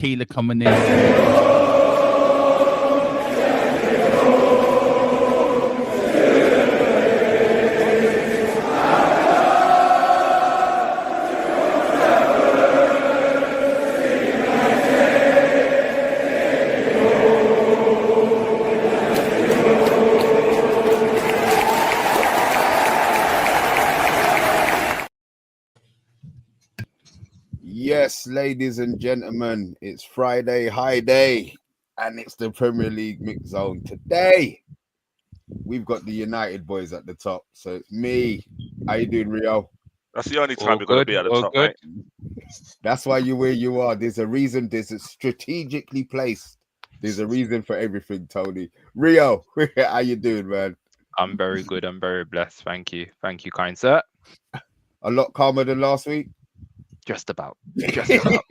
Keeler coming in. Yes, ladies and gentlemen, it's Friday high day, and it's the Premier League mix zone. Today, we've got the United boys at the top. So it's me. How you doing, Rio? That's the only time you're going to be at the top, mate. That's why you're where you are. There's a reason. There's a strategically placed. There's a reason for everything, Tony. Rio, how you doing, man? I'm very good. I'm very blessed. Thank you. Thank you, kind sir. A lot calmer than last week? Just about. Just about.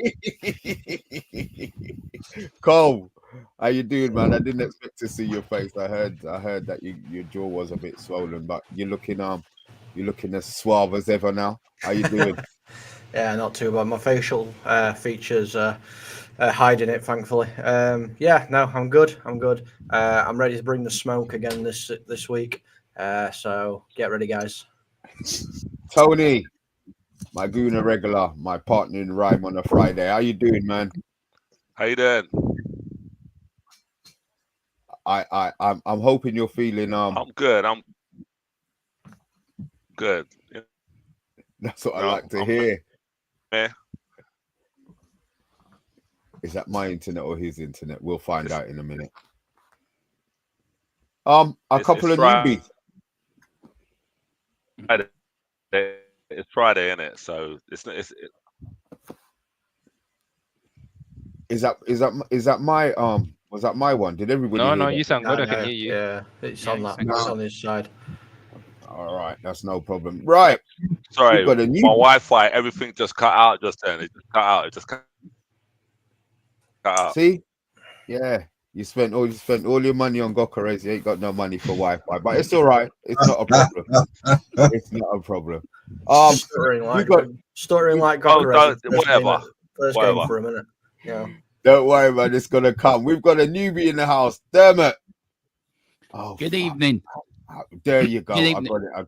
Cole, how you doing, man? I didn't expect to see your face. I heard that your jaw was a bit swollen, but you're looking as suave as ever now. How you doing? Yeah, not too bad. My facial features hiding it, thankfully. Yeah, no, I'm good. I'm ready to bring the smoke again this week. So get ready, guys. Tony, my Guna regular, my partner in rhyme on a Friday. How you doing, man? How you doing? I'm hoping you're feeling I'm good. I'm good. That's what I like to hear. Yeah. Is that my internet or his internet? We'll find out in a minute. A couple of newbies. It's Friday, isn't it? So Is that my was that my one? Did everybody? No, hear you sound good. I can hear you. Yeah, it's on that. It's on his side. All right, that's no problem. Right. Sorry, my Wi-Fi, everything just cut out just then. It just cut out. It just cut out. See? Yeah. You spent all your money on Gokares. You ain't got no money for Wi-Fi, but it's all right. It's not a problem. It's not a problem. Stuttering like Gokares. Whatever. First game for a minute. Yeah. Don't worry, man. It's gonna come. We've got a newbie in the house. Dermot. Oh, good evening. There you go. I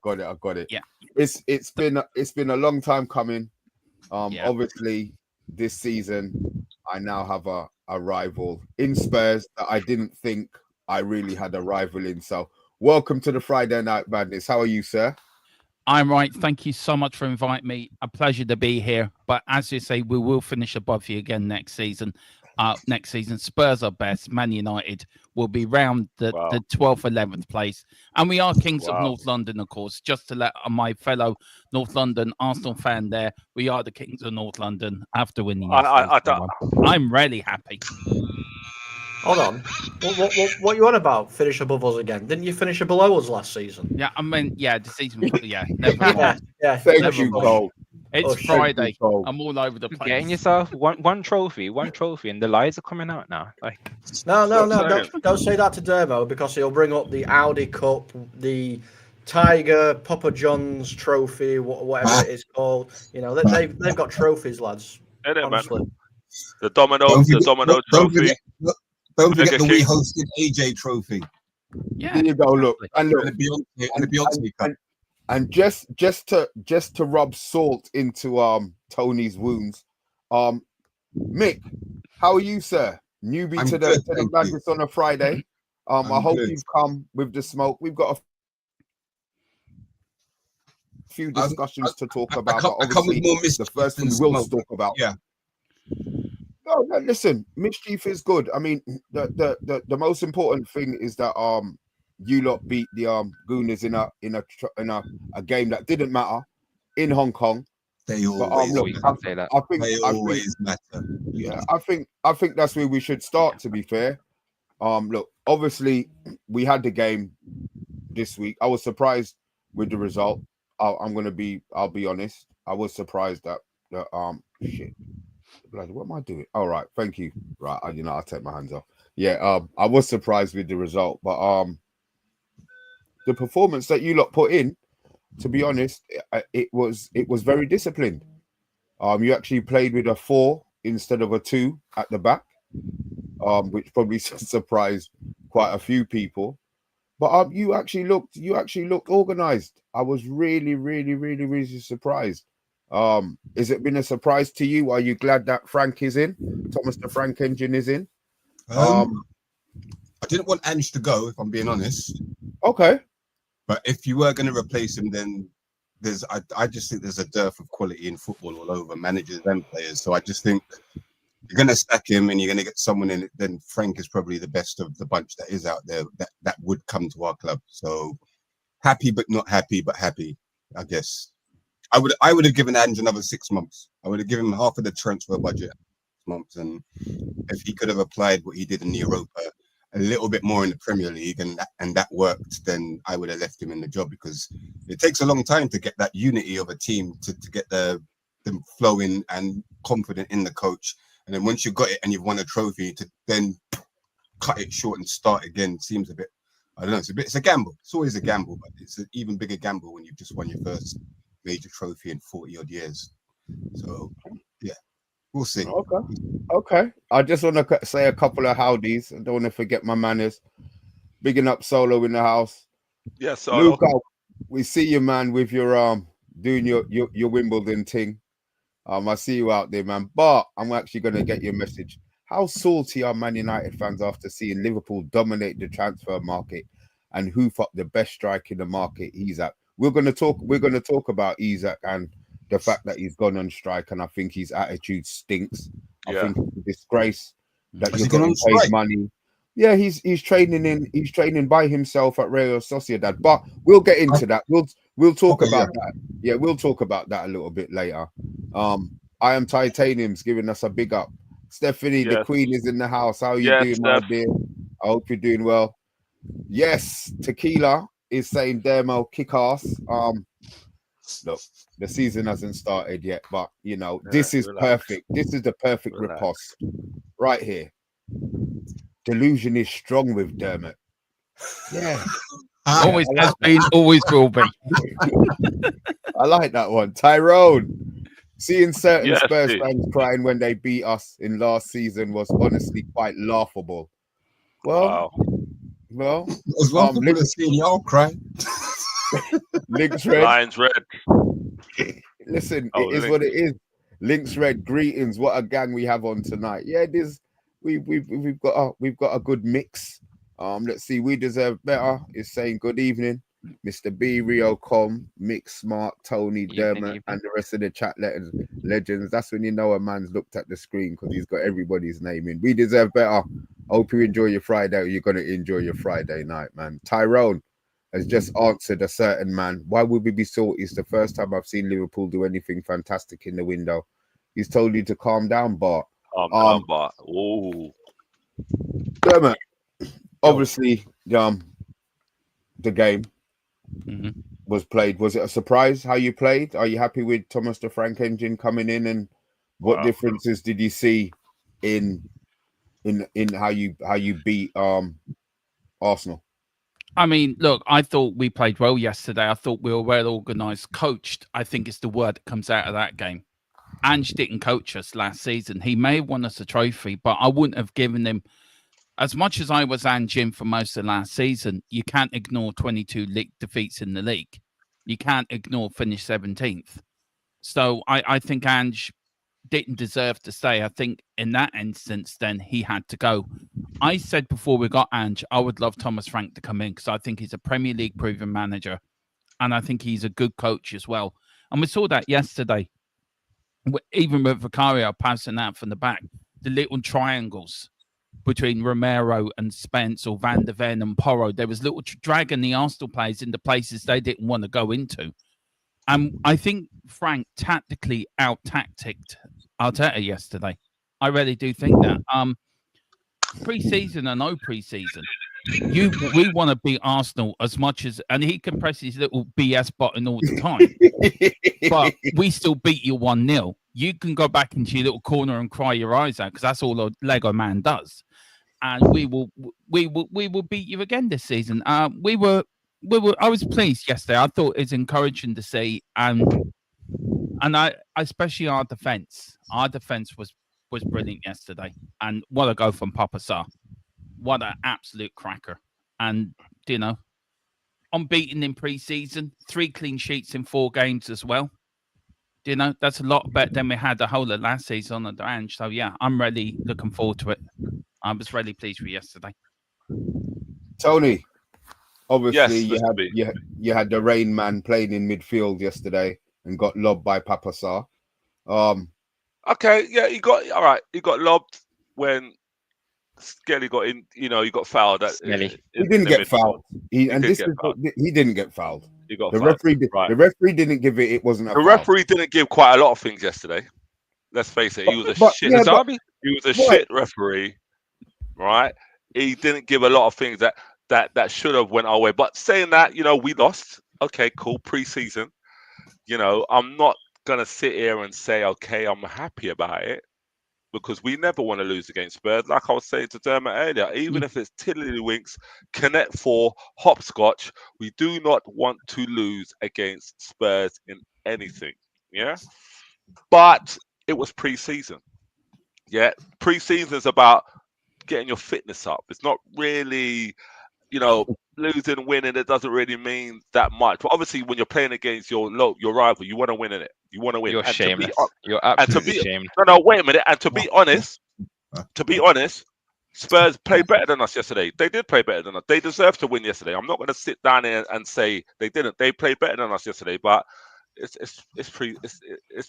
got it. Yeah. It's been a long time coming. Obviously, this season I now have a rival in Spurs that I didn't think I really had a rival in. So welcome to the Friday Night Madness. How are you, sir? I'm right. Thank you so much for inviting me. A pleasure to be here. But as you say, we will finish above you again next season. Spurs are best. Man United will be round the 12th, 11th place. And we are Kings of North London, of course. Just to let my fellow North London Arsenal fan there, we are the Kings of North London after winning. I'm really happy. Hold on. What you on about? Finish above us again? Didn't you finish below us last season? Yeah, I mean, the season. Yeah, never mind. Thank you, Cole. It's Friday. I'm all over the place. Getting yourself one trophy, and the lies are coming out now. Like, no, don't say that to Dermo, because he'll bring up the Audi Cup, the Tiger Papa John's trophy, whatever it is called. You know, they've got trophies, lads. Honestly. The domino trophy. Don't forget the we hosted AJ trophy. Yeah, there you go. Look, and the Beyonce Cup. And just to rub salt into Tony's wounds, Mick, how are you, sir? Newbie to the Madness on a Friday. I hope you've come with the smoke. We've got a few discussions to talk about. But obviously, the first thing we will talk about. Yeah. No, listen, mischief is good. I mean, the most important thing is that you lot beat the Gooners in a game that didn't matter in Hong Kong. They always matter. Yeah, I think that's where we should start. To be fair, look, obviously we had the game this week. I was surprised with the result. I'll be honest. I was surprised that shit. What am I doing? All right, thank you. Right, I'll take my hands off. Yeah, I was surprised with the result, but the performance that you lot put in, to be honest, it was very disciplined. You actually played with a 4 instead of a 2 at the back, which probably surprised quite a few people. But you actually looked organised. I was really surprised. Has it been a surprise to you? Are you glad that Frank is in? Thomas the Frank Engine is in? I didn't want Ange to go, if I'm being honest. Okay. But if you were going to replace him, then I just think there's a dearth of quality in football all over, managers and players. So I just think you're going to stack him and you're going to get someone in it. Then Frank is probably the best of the bunch that is out there that would come to our club. So happy, but not happy, but happy, I guess. I would have given Ange another 6 months. I would have given him half of the transfer budget 6 months. And if he could have applied what he did in the Europa a little bit more in the Premier League and that worked, then I would have left him in the job, because it takes a long time to get that unity of a team, to get them flowing and confident in the coach. And then once you've got it and you've won a trophy, to then cut it short and start again seems a bit, I don't know, it's a gamble. It's always a gamble, but it's an even bigger gamble when you've just won your first major trophy in 40 odd years. So yeah, we'll see. Okay. I just want to say a couple of howdies. I don't want to forget my manners. Bigging up Solo in the house. Yes, Solo. Luca, we see you, man, with your doing your Wimbledon thing. I see you out there, man. But I'm actually going to get your message. How salty are Man United fans after seeing Liverpool dominate the transfer market and hoof up the best striker in the market, Isak? We're going to talk about Isak and the fact that he's gone on strike, and I think his attitude stinks. I think it's a disgrace that you're getting paid money. Yeah, he's training by himself at Real Sociedad. But we'll get into that. We'll talk about that. Yeah, we'll talk about that a little bit later. I am Titanium's giving us a big up. Stephanie, the Queen, is in the house. How are you doing, my dear? I hope you're doing well. Yes, Tequila is saying Dermo kick ass. Look, the season hasn't started yet, but you know, this is perfect. This is the perfect riposte right here. Delusion is strong with Dermot. Yeah. Always has been, always will be. I like that one. Tyrone, seeing certain Spurs fans crying when they beat us in last season was honestly quite laughable. Well, it was laughable to see y'all cry. Links Red. Lions Red. Listen, it is what it is. Links Red, greetings. What a gang we have on tonight. Yeah, it is. We've got a good mix. Let's see. We deserve better is saying good evening, Mr. B, Rio Com, Mick Smart, Tony, Dermot, and the rest of the chat legends. That's when you know a man's looked at the screen, because he's got everybody's name in. We deserve better. Hope you enjoy your Friday. You're gonna enjoy your Friday night, man. Tyrone has just answered a certain man. Why would we be salty? It's the first time I've seen Liverpool do anything fantastic in the window. He's told you to calm down, Bart. Bart. Oh, Dermot. Obviously, the game was played. Was it a surprise how you played? Are you happy with Thomas the Frank Engine coming in, and what differences did you see in how you beat Arsenal? I mean, look, I thought we played well yesterday. I thought we were well organised, coached. I think it's the word that comes out of that game. Ange didn't coach us last season. He may have won us a trophy, but I wouldn't have given him. As much as I was Ange in for most of last season, you can't ignore 22 league defeats in the league. You can't ignore finish 17th. So I think Ange didn't deserve to stay. I think in that instance, then he had to go. I said before we got Ange, I would love Thomas Frank to come in, because I think he's a Premier League proven manager, and I think he's a good coach as well. And we saw that yesterday, even with Vicario passing out from the back, the little triangles between Romero and Spence, or Van der Ven and Porro. There was little dragging the Arsenal players into places they didn't want to go into. And I think Frank tactically out-tacticked Arteta yesterday. I really do think that. Pre-season or no pre-season, we want to beat Arsenal as much as, and he can press his little BS button all the time, but we still beat you 1-0. You can go back into your little corner and cry your eyes out, because that's all a Lego man does. And we will beat you again this season. I was pleased yesterday. I thought it's encouraging to see, and I especially our defense. Our defense was was brilliant yesterday. And what a go from Papa Sarr. What an absolute cracker. And, you know, unbeaten in pre-season, 3 clean sheets in 4 games as well. You know, that's a lot better than we had the whole of last season on the Ange. So, yeah, I'm really looking forward to it. I was really pleased with yesterday. Tony, obviously Yes, you had the Rain Man playing in midfield yesterday and got lobbed by Papa Sarr. Okay, yeah, he got lobbed when Skelly got in. You know, he got fouled. He didn't get fouled. He didn't get fouled. He got the fouled. referee. Right. The referee didn't give it. It wasn't a foul. Referee didn't give quite a lot of things yesterday. Let's face it. He was a shit. He was a shit referee, right? He didn't give a lot of things that should have went our way. But saying that, you know, we lost. Okay, cool. Pre-season. You know, I'm not gonna sit here and say, okay, I'm happy about it, because we never want to lose against Spurs. Like I was saying to Dermot earlier, even if it's tiddlywinks, connect 4, hopscotch, we do not want to lose against Spurs in anything. Yeah. But it was pre-season. Yeah. Pre-season is about getting your fitness up. It's not really, you know, losing, winning. It doesn't really mean that much. But obviously, when you're playing against your rival, you want to win in it. You want to win. You're and shameless. You're absolutely shamed. No, wait a minute. And to be honest, Spurs played better than us yesterday. They did play better than us. They deserved to win yesterday. I'm not going to sit down here and say they didn't. They played better than us yesterday, but it's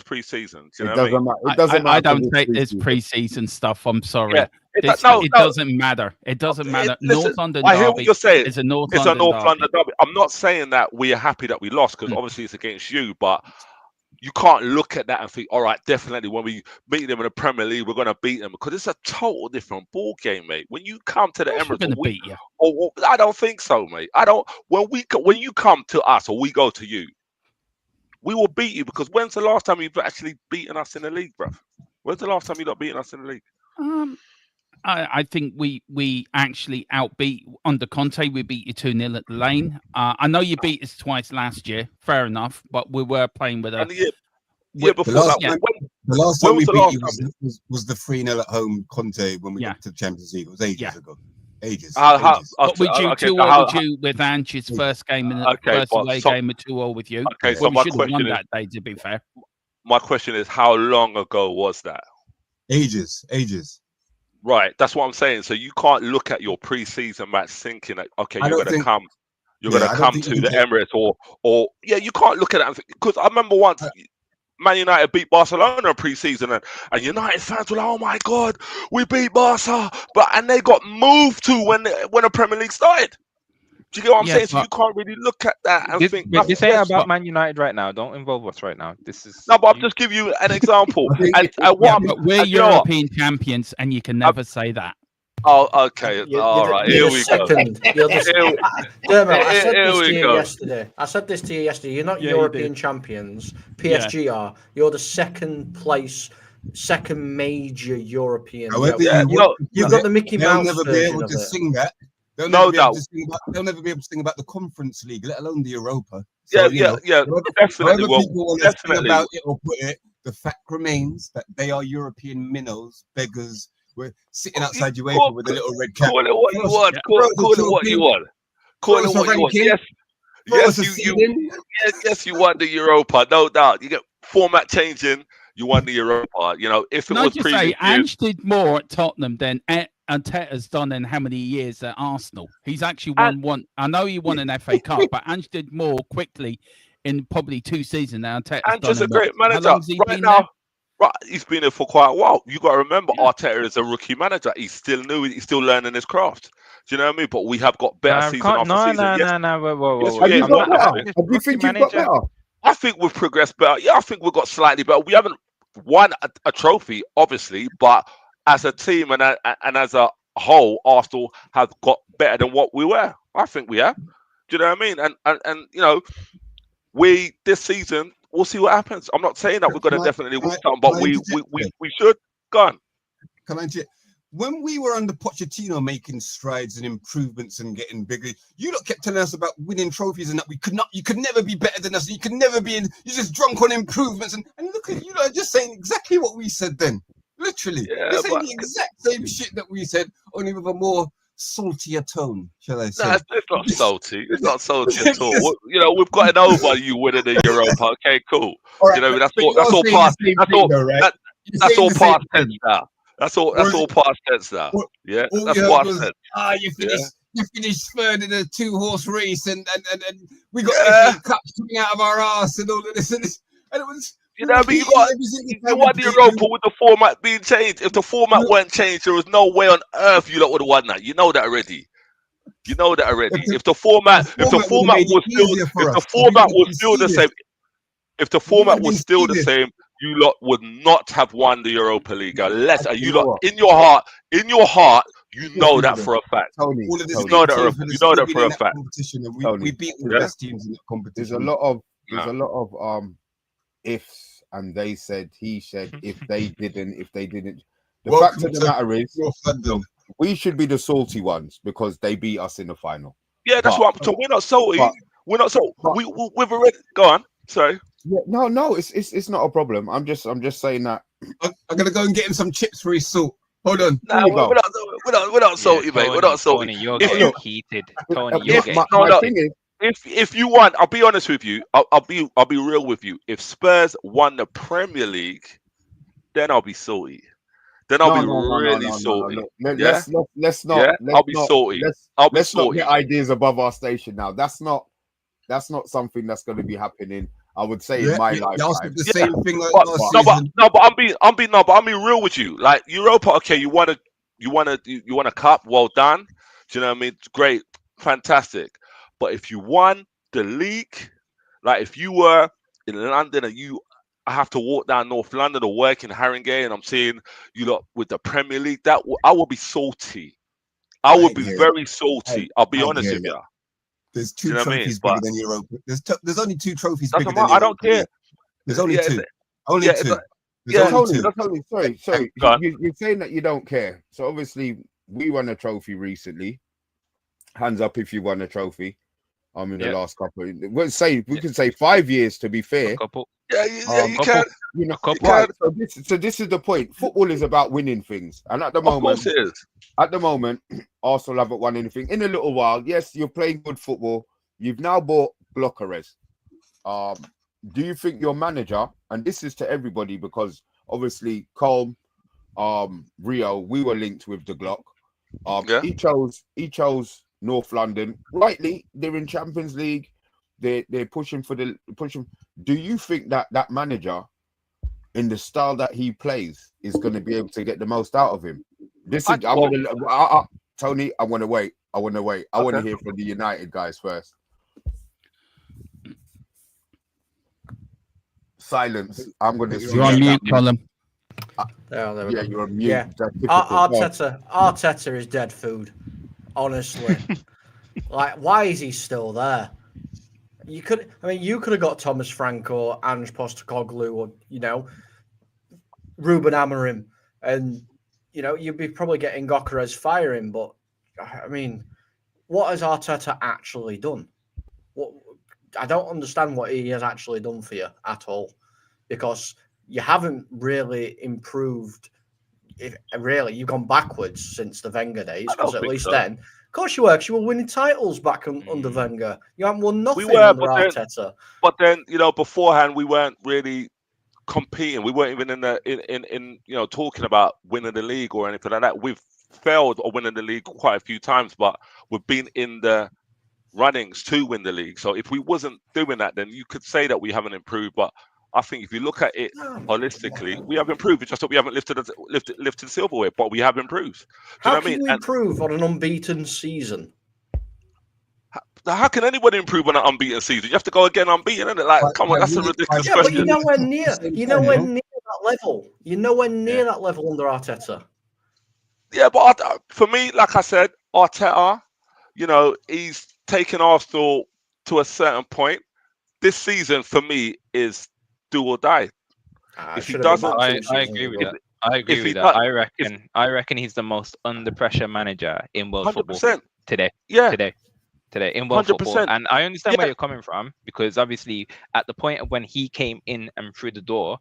pre-season. You know it doesn't matter. I don't take this pre-season stuff. I'm sorry. Yeah. It doesn't matter. It doesn't matter. North London I hear what you're saying. It's a North London derby. I'm not saying that we are happy that we lost, because obviously it's against you, but you can't look at that and think, all right, definitely when we beat them in the Premier League, we're going to beat them, because it's a total different ball game, mate. When you come to the Emirates, going to beat you. I don't think so, mate. When you come to us or we go to you, we will beat you, because when's the last time you've actually beaten us in the league, bruv? When's the last time you've not beaten us in the league? I think we actually outbeat under Conte. We beat you 2-0 at the Lane. I know you beat us twice last year. Fair enough, but we were playing with a. The last time we beat you was the 3-0 at home Conte when we got to the Champions League. It was ages ago. Ages. What would you 2-0 with you with Ange's first game in the first away game of 2-0 with you? Okay, so we my should have question won is, that day, to be fair. My question is, how long ago was that? Ages. Right, that's what I'm saying. So you can't look at your pre-season match thinking that, okay, you're going to come to the Emirates or you can't look at that, because I remember once Man United beat Barcelona in pre-season, and United fans were like, "Oh my God, we beat Barca!" And they got moved to when the Premier League started. Do you get what I'm saying? So you can't really look at that and think. This ain't about Man United right now. Don't involve us right now. This is no, but I'll just give you an example. But we're European champions, and you can never say that. Oh, okay. All right. Here we go. Dermot, I said this to you yesterday. You're not European champions. PSG are. You're the second major European. However, you've got the Mickey Mouse. They'll never be able to sing that. They'll never be able to sing about the Conference League, let alone the Europa. So, Definitely. People want to sing about it or put it, the fact remains that they are European minnows, beggars. We're sitting outside UEFA with a little red cap. Call it what you want. Call it what you want. Call it what you want. Yes, you won the Europa, no doubt. You get format changing. You won the Europa. You know, if it was previous, Ange did more at Tottenham than Arteta's done in how many years at Arsenal. He's actually won one. I know he won an FA Cup, but Ange did more quickly in probably 2 seasons now. Ange's a great manager right now. Right, he's been there for quite a while. You got to remember, Arteta is a rookie manager. He's still new. He's still learning his craft. Do you know what I mean? But we have got better season after season. No. Have you got better? I think we've progressed better. Yeah, I think we've got slightly better. We haven't won a trophy, obviously, but as a team and as a whole, Arsenal have got better than what we were. I think we have. Do you know what I mean? And you know, this season. We'll see what happens. I'm not saying that we're going to definitely win something, but we should. Go on. When we were under Pochettino making strides and improvements and getting bigger, you lot kept telling us about winning trophies and that you could never be better than us. You could never be you're just drunk on improvements. And look at you lot just saying exactly what we said then. Literally, Yeah, you're saying but the exact same shit that we said, only with a more saltier tone, shall I say? no, it's not salty. It's not salty at all. You know, we've gotten over you winning the Europa. Okay, cool. All right, You know, but that's you're all saying past. the same That's thing, all. though, right? You're That's saying all the same past tense thing. now. That's all past tense now. Yeah, All that's you heard past was, tense. you finished third in a 2-horse race, and we got Yeah. FA Cups coming out of our arse and all of this and this. And it was, You know, but you won the Europa with the format being changed. If the format weren't changed, there was no way on earth you lot would have won that. You know that already. If the format was still the same, if the format was still the same, you lot would not have won the Europa League. Unless you lot in your heart, you know that for a fact. Tony, You know that for a fact. Competition, and we beat the best teams in the competition. There's a lot of ifs, and they said, he said, if they didn't. The fact of the matter is, we should be the salty ones because they beat us in the final. Yeah, that's what I'm talking. We're not salty. We're not salty. We've already. Go on. Sorry. Yeah, no, it's not a problem. I'm just saying that. I'm gonna go and get him some chips for his salt. Hold on. No, we're not salty, mate. We're not salty. Tony, you're getting heated. Tony, you're getting if you want, I'll be honest with you. I'll be real with you. If Spurs won the Premier League, then I'll be salty. Then I'll be really salty. Let's not. Yeah? I'll be salty. Let's not get ideas above our station now. That's not something that's going to be happening. I would say in my lifetime. The same thing like but I'm being real with you. Like Europa, okay, you won a cup, well done. Do you know what I mean? Great, fantastic. But if you won the league, like if you were in London and I have to walk down North London or work in Haringey, and I'm seeing you lot with the Premier League, I will be salty. I would be very salty. I'll be honest with you. There's two trophies bigger than Europa. There's only 2 trophies bigger than Europa. I don't care. There's only 2. Only 2. Sorry. You're saying that you don't care. So obviously we won a trophy recently. Hands up if you won a trophy. In the last couple. We can say 5 years to be fair. A couple. You can. You know, right. So this is the point. Football is about winning things, and at the moment, of course it is. At the moment, Arsenal haven't won anything. In a little while, yes, you're playing good football. You've now bought Gyökeres. Do you think your manager, and this is to everybody because obviously COLM, Rio, we were linked with the Glock. He chose North London. Rightly, they're in Champions League. They're pushing. Do you think that manager, in the style that he plays, is going to be able to get the most out of him? Tony, I want to wait. I want to hear from the United guys first. Silence. I'm going to. You're on mute, Colin. You're on mute. Yeah. Arteta is dead food. Honestly, like, why is he still there? You could have got Thomas Frank or Ange Postecoglou or Ruben Amorim, and you'd be probably getting Gyökeres firing. But I mean, what has Arteta actually done? I don't understand what he has actually done for you at all, because you haven't really improved. You've gone backwards since the Wenger days, because at least then, of course you were, because you were winning titles back under Wenger. You haven't won nothing under Arteta. But then, beforehand we weren't really competing. We weren't even in talking about winning the league or anything like that. We've failed or winning the league quite a few times, but we've been in the runnings to win the league. So if we wasn't doing that, then you could say that we haven't improved. But I think if you look at it holistically, we have improved. It's just that we haven't lifted the silverware, but we have improved. How can you improve on an unbeaten season? How can anybody improve on an unbeaten season? You have to go again unbeaten, isn't it? Like, come on, that's a ridiculous question. But you're nowhere near that level. You're nowhere near that level under Arteta. Yeah, but for me, like I said, Arteta, he's taken Arsenal to a certain point. This season, for me, is do or die. If he doesn't, I agree with that. I agree with that. I reckon he's the most under pressure manager in world 100%. Football today. Yeah, today in world 100%. Football. And I understand where you're coming from, because obviously at the point of when he came in and through the door,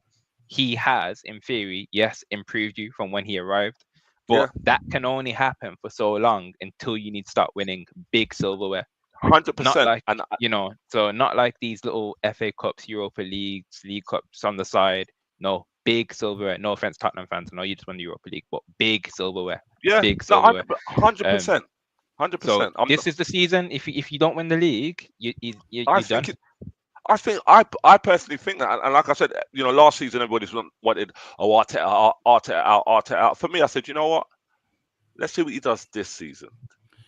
he has, in theory, yes, improved you from when he arrived. But that can only happen for so long until you need to start winning big silverware. 100%. Not like, so not like these little FA Cups, Europa Leagues, League Cups on the side. No, big silverware. No offense, Tottenham fans. I know you just won the Europa League, but big silverware. Yeah, big silverware. 100%. 100%. So this is the season. If you don't win the league, you're done. I personally think that, and like I said, last season everybody's wanted Arteta out. For me, I said, you know what? Let's see what he does this season.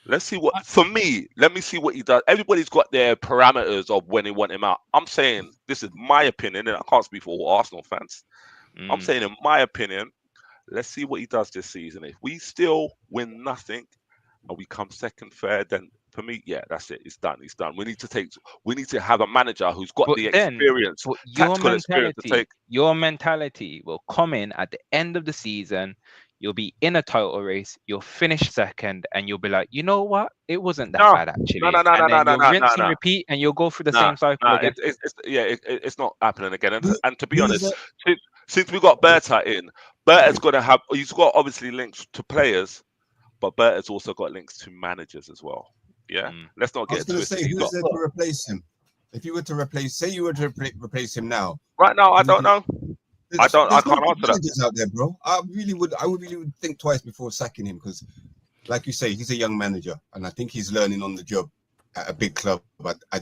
Let's see what. For me, let me see what he does. Everybody's got their parameters of when they want him out. I'm saying this is my opinion, and I can't speak for all Arsenal fans. I'm saying, in my opinion, let's see what he does this season. If we still win nothing and we come second, third, then for me, yeah, that's it. It's done. It's done. We need to have a manager who's got the experience, tactical experience to take. Your mentality will come in at the end of the season. You'll be in a title race. You'll finish second, and you'll be like, you know what? It wasn't that bad actually. No. Rinse and repeat, and you'll go through the same cycle again. It's not happening again. And to be honest, since we got Berta in, Berta's going to have. He's got obviously links to players, but Berta's also got links to managers as well. Yeah, let's not get into it. Who's there to replace him? If you were to replace replace him now, right now, I don't know. I can't answer that. Out there, bro. I would really think twice before sacking him, because, like you say, he's a young manager, and I think he's learning on the job at a big club. But I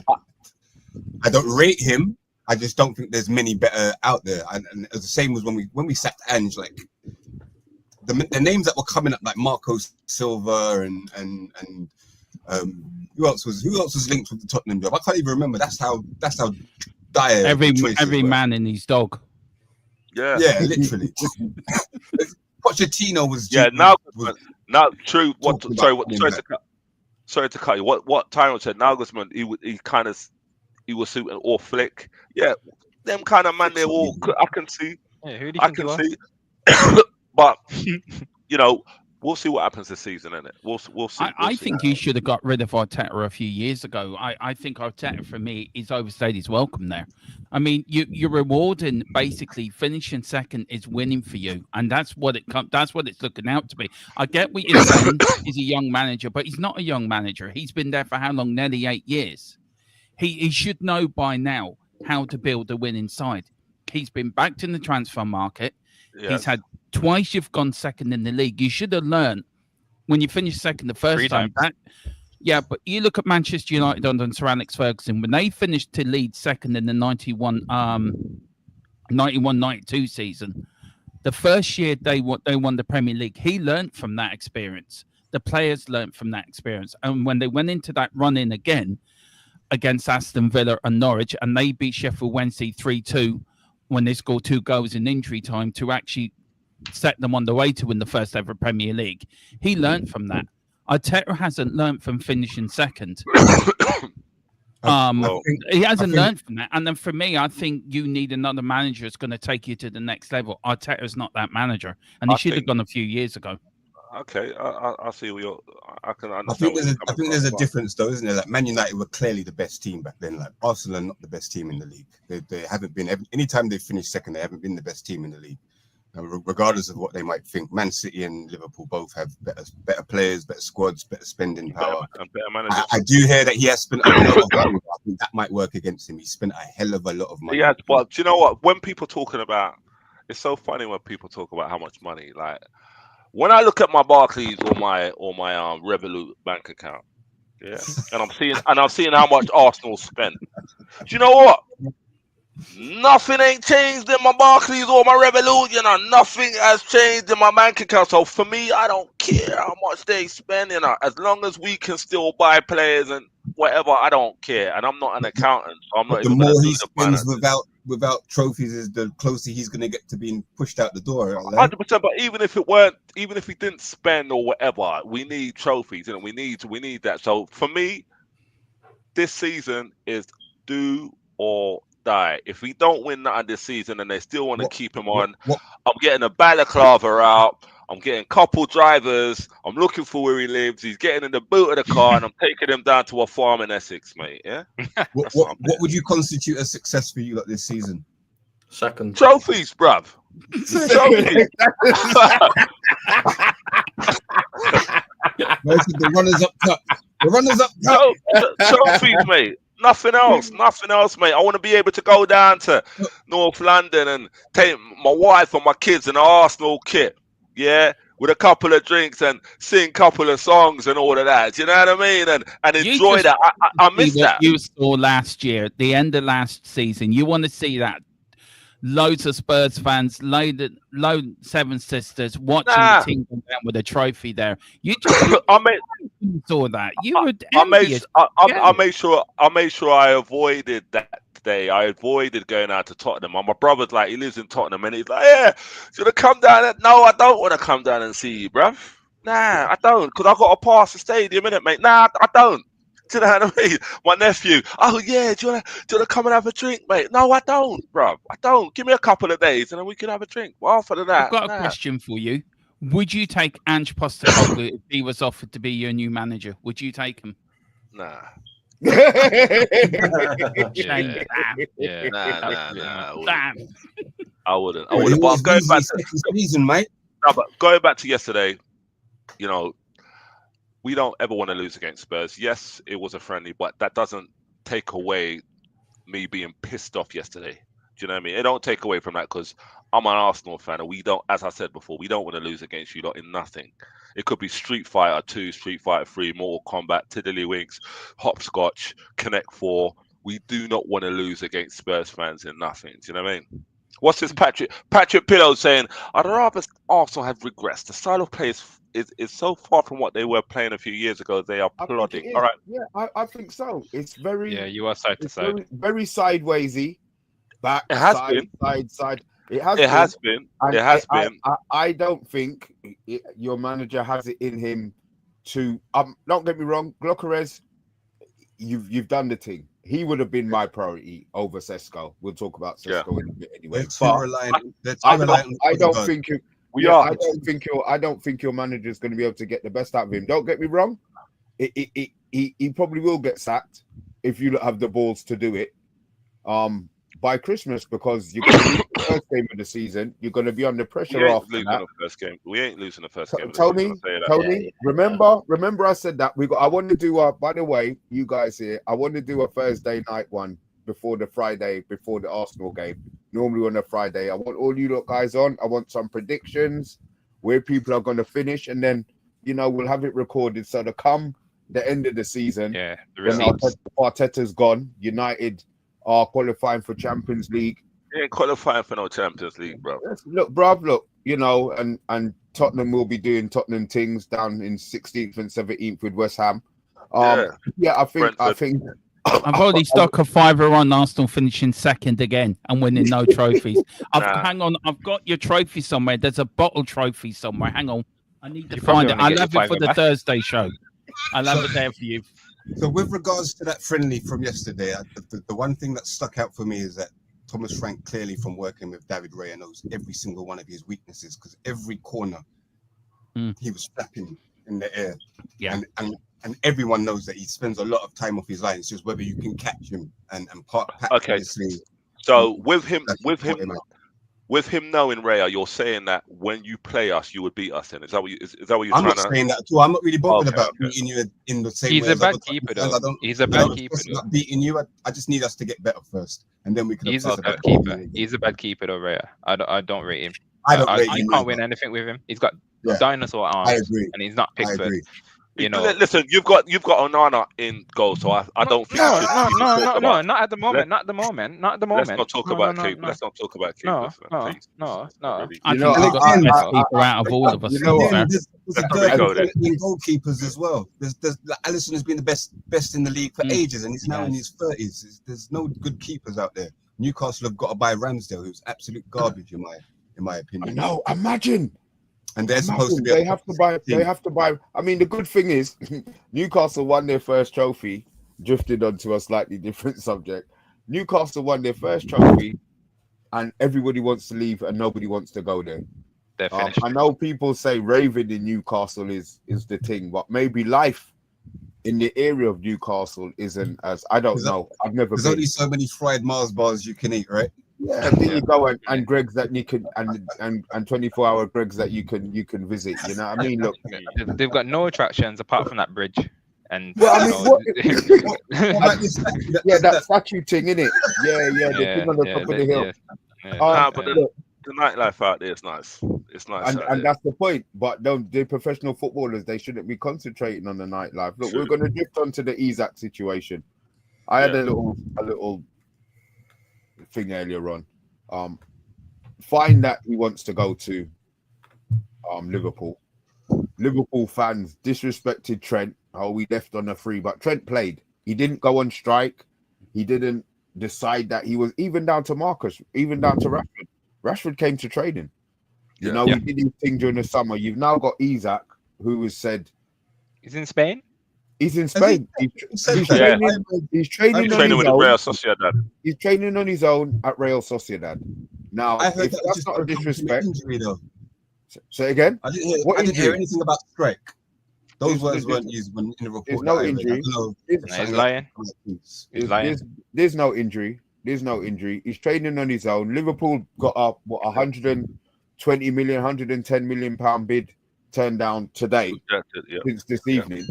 don't rate him. I just don't think there's many better out there. And it's the same as when we sacked Ange, like the names that were coming up, like Marco Silva and who else was linked with the Tottenham job? I can't even remember. That's how dire every man and his dog. Yeah, literally. Pochettino was. Yeah, now true. Sorry to cut you. What Tyrone said. Nagelsmann, he was suiting all Flick. Yeah, them kind of man. They all. I can see. Yeah, who do you think I can see. But we'll see what happens this season, innit? We'll see. I think you should have got rid of Arteta a few years ago. I think Arteta, for me, is overstayed his welcome there. I mean, you're rewarding basically finishing second is winning for you, and that's what it's looking out to be. I get what you're saying. He's a young manager, but he's not a young manager. He's been there for how long? Nearly 8 years. He should know by now how to build a winning side. He's been backed in the transfer market. Yes. He's had twice you've gone second in the league. You should have learned when you finished second the first time. But you look at Manchester United under Sir Alex Ferguson, when they finished to lead second in the 91-92 season, the first year they won the Premier League, he learned from that experience. The players learned from that experience. And when they went into that run-in again against Aston Villa and Norwich, and they beat Sheffield Wednesday 3-2, when they scored 2 goals in injury time to actually set them on the way to win the first ever Premier League. He learned from that. Arteta hasn't learned from finishing second. He hasn't learned from that. And then for me, I think you need another manager that's going to take you to the next level. Arteta's not that manager, and he should have gone a few years ago. Okay, I see what you're. I think there's a difference, though, isn't there? Like, Man United were clearly the best team back then. Like, Arsenal are not the best team in the league. They haven't been. Anytime they finished second, they haven't been the best team in the league. Regardless of what they might think, Man City and Liverpool both have better players, better squads, better spending power. Better managers. I do hear that he has spent a lot of money. I think that might work against him. He spent a hell of a lot of money. Yeah, but do you know what? When people talking about, it's so funny when people talk about how much money. Like, when I look at my Barclays or my Revolut bank account, yeah, and I'm seeing how much Arsenal spent. Do you know what? Nothing ain't changed in my Barclays or my Revolut. Nothing has changed in my bank account. So for me, I don't care how much they spend. As long as we can still buy players and whatever, I don't care. And I'm not an accountant, so I'm not. The more he spends without trophies, is the closer he's going to get to being pushed out the door. 100%. But even if he didn't spend or whatever, we need trophies, and we need that. So for me, this season is do or die. If we don't win that this season and they still want to keep him on, I'm getting a balaclava out. I'm getting couple drivers. I'm looking for where he lives. He's getting in the boot of the car, and I'm taking him down to a farm in Essex, mate. Yeah. What would you constitute a success for you like this season? Second. Trophies, bruv. Trophies. The runners up top. The runners up top. Trophies, mate. Nothing else, mate. I want to be able to go down to North London and take my wife and my kids in an Arsenal kit, yeah, with a couple of drinks and sing a couple of songs and all of that. Do you know what I mean? And enjoy that. I miss that. You saw last year, at the end of last season. You want to see that. Loads of Spurs fans, load Seven Sisters watching the team come down with a trophy there. You just saw that. You would. I made sure I avoided that today. I avoided going out to Tottenham. And my brother's like, he lives in Tottenham, and he's like, yeah, should I come down? No, I don't want to come down and see you, bruv. Nah, I don't, because I got to pass the stadium, innit, mate? Nah, I don't. Do you know what I mean? My nephew, oh yeah, do you wanna come and have a drink, mate? No, I don't, bro. I don't. Give me a couple of days and then we can have a drink. Well, after that, I've got a question for you. Would you take Ange Postecoglou if he was offered to be your new manager? Would you take him? Nah. Yeah. Damn. I wouldn't. But going back to season, mate. No, but going back to yesterday, you know, we don't ever want to lose against Spurs. Yes, it was a friendly, but that doesn't take away me being pissed off yesterday. Do you know what I mean? It don't take away from that, because I'm an Arsenal fan, and we don't, as I said before, we don't want to lose against you lot in nothing. It could be Street Fighter 2, Street Fighter 3, Mortal Kombat, Tiddlywinks, Hopscotch, Connect 4. We do not want to lose against Spurs fans in nothing. Do you know what I mean? What's this Patrick Pillow saying? I'd rather Arsenal have regressed. The style of play is so far from what they were playing a few years ago. They are plodding. All right. Yeah, I think so. It's very. Yeah, you are side to side. Very sidewaysy. Back. It has been. Side. It has been. I don't think your manager has it in him to. Don't get me wrong, Glockeres. You've done the thing. He would have been my priority over Sesko. We'll talk about Sesko in a bit anyway. I don't think your manager is going to be able to get the best out of him. Don't get me wrong. He probably will get sacked if you don't have the balls to do it by Christmas, because you're going to lose the first game of the season. You're going to be under pressure after that. We ain't losing the first game. Tony, remember I said that I want to do by the way, you guys here, I want to do a Thursday night one before the Arsenal game. Normally on a Friday, I want all you lot guys on. I want some predictions where people are going to finish, and then we'll have it recorded. So to come the end of the season, when Arteta's gone, United are qualifying for Champions League. They ain't qualifying for no Champions League, bro. Look, bruv, and Tottenham will be doing Tottenham things down in 16th and 17th with West Ham. I think. I've already stuck a fiver on Arsenal finishing second again and winning no trophies. Hang on, I've got your trophy somewhere. There's a bottle trophy somewhere. Hang on, I need to find it. I'll have it for the Thursday show. I'll have it there for you. So with regards to that friendly from yesterday, the one thing that stuck out for me is that Thomas Frank, clearly from working with David Raya, knows every single one of his weaknesses, because every corner he was slapping in the air. Yeah. And everyone knows that he spends a lot of time off his line. It's just whether you can catch him and part. Okay. So with him knowing Raya, you're saying that when you play us, you would beat us. Then is that what you're I'm not saying that at all. I'm not really bothered about beating you in the same way. He's a bad keeper, though. He's a bad keeper. Not beating you. I just need us to get better first, and then we can. He's a bad keeper. He's a bad keeper, though, Raya. I don't rate him. I can't win anything with him. He's got dinosaur arms. I agree. And he's not Pickford. Listen, you've got Onana in goal, so I don't think. No, not at the moment. Not at the moment. Let's not talk about keepers. Let's not talk about keepers. No. I think we've got the best keeper out of all of us. There's a dearth in goalkeepers as well. Alisson has been the best in the league for ages, and he's now in his 30s. There's no good keepers out there. Newcastle have got to buy Ramsdale, who's absolute garbage in my opinion. No, imagine. And they're supposed to be. They have to buy. I mean, the good thing is, Newcastle won their first trophy. Drifted onto a slightly different subject. Newcastle won their first trophy, and everybody wants to leave, and nobody wants to go there. They're finished. I know people say raving in Newcastle is the thing, but maybe life in the area of Newcastle isn't as. I don't know. I've never. There's only so many fried Mars bars you can eat, right? Yeah, there you go, and Greg's that you can and 24-hour Greg's that you can visit. You know what I mean? Look, They've got no attractions apart from that bridge. And well, I mean, Yeah, that statue thing, innit? Yeah, the thing on the top of the hill. But the nightlife out there is nice. It's nice, and that's the point. But the professional footballers, they shouldn't be concentrating on the nightlife. Look, we're going to drift onto the Isak situation. I had a little thing earlier on. Fine that he wants to go to Liverpool. Liverpool fans disrespected Trent. Oh, we left on a free, but Trent played. He didn't go on strike. He didn't decide that he was even down to Marcus, even down to Rashford. Rashford came to training. You know, he did his thing during the summer. You've now got Isak, who has said he's in Spain. He's in Spain. He's training on his own. He's training on his own at Real Sociedad. Now, if that's not a disrespect. Say again. I didn't hear anything about strike. Those words weren't used in the report. There's no injury. He's lying. There's no injury. There's no injury. He's training on his own. Liverpool got up 120 million, 110 million pound bid turned down today since this evening.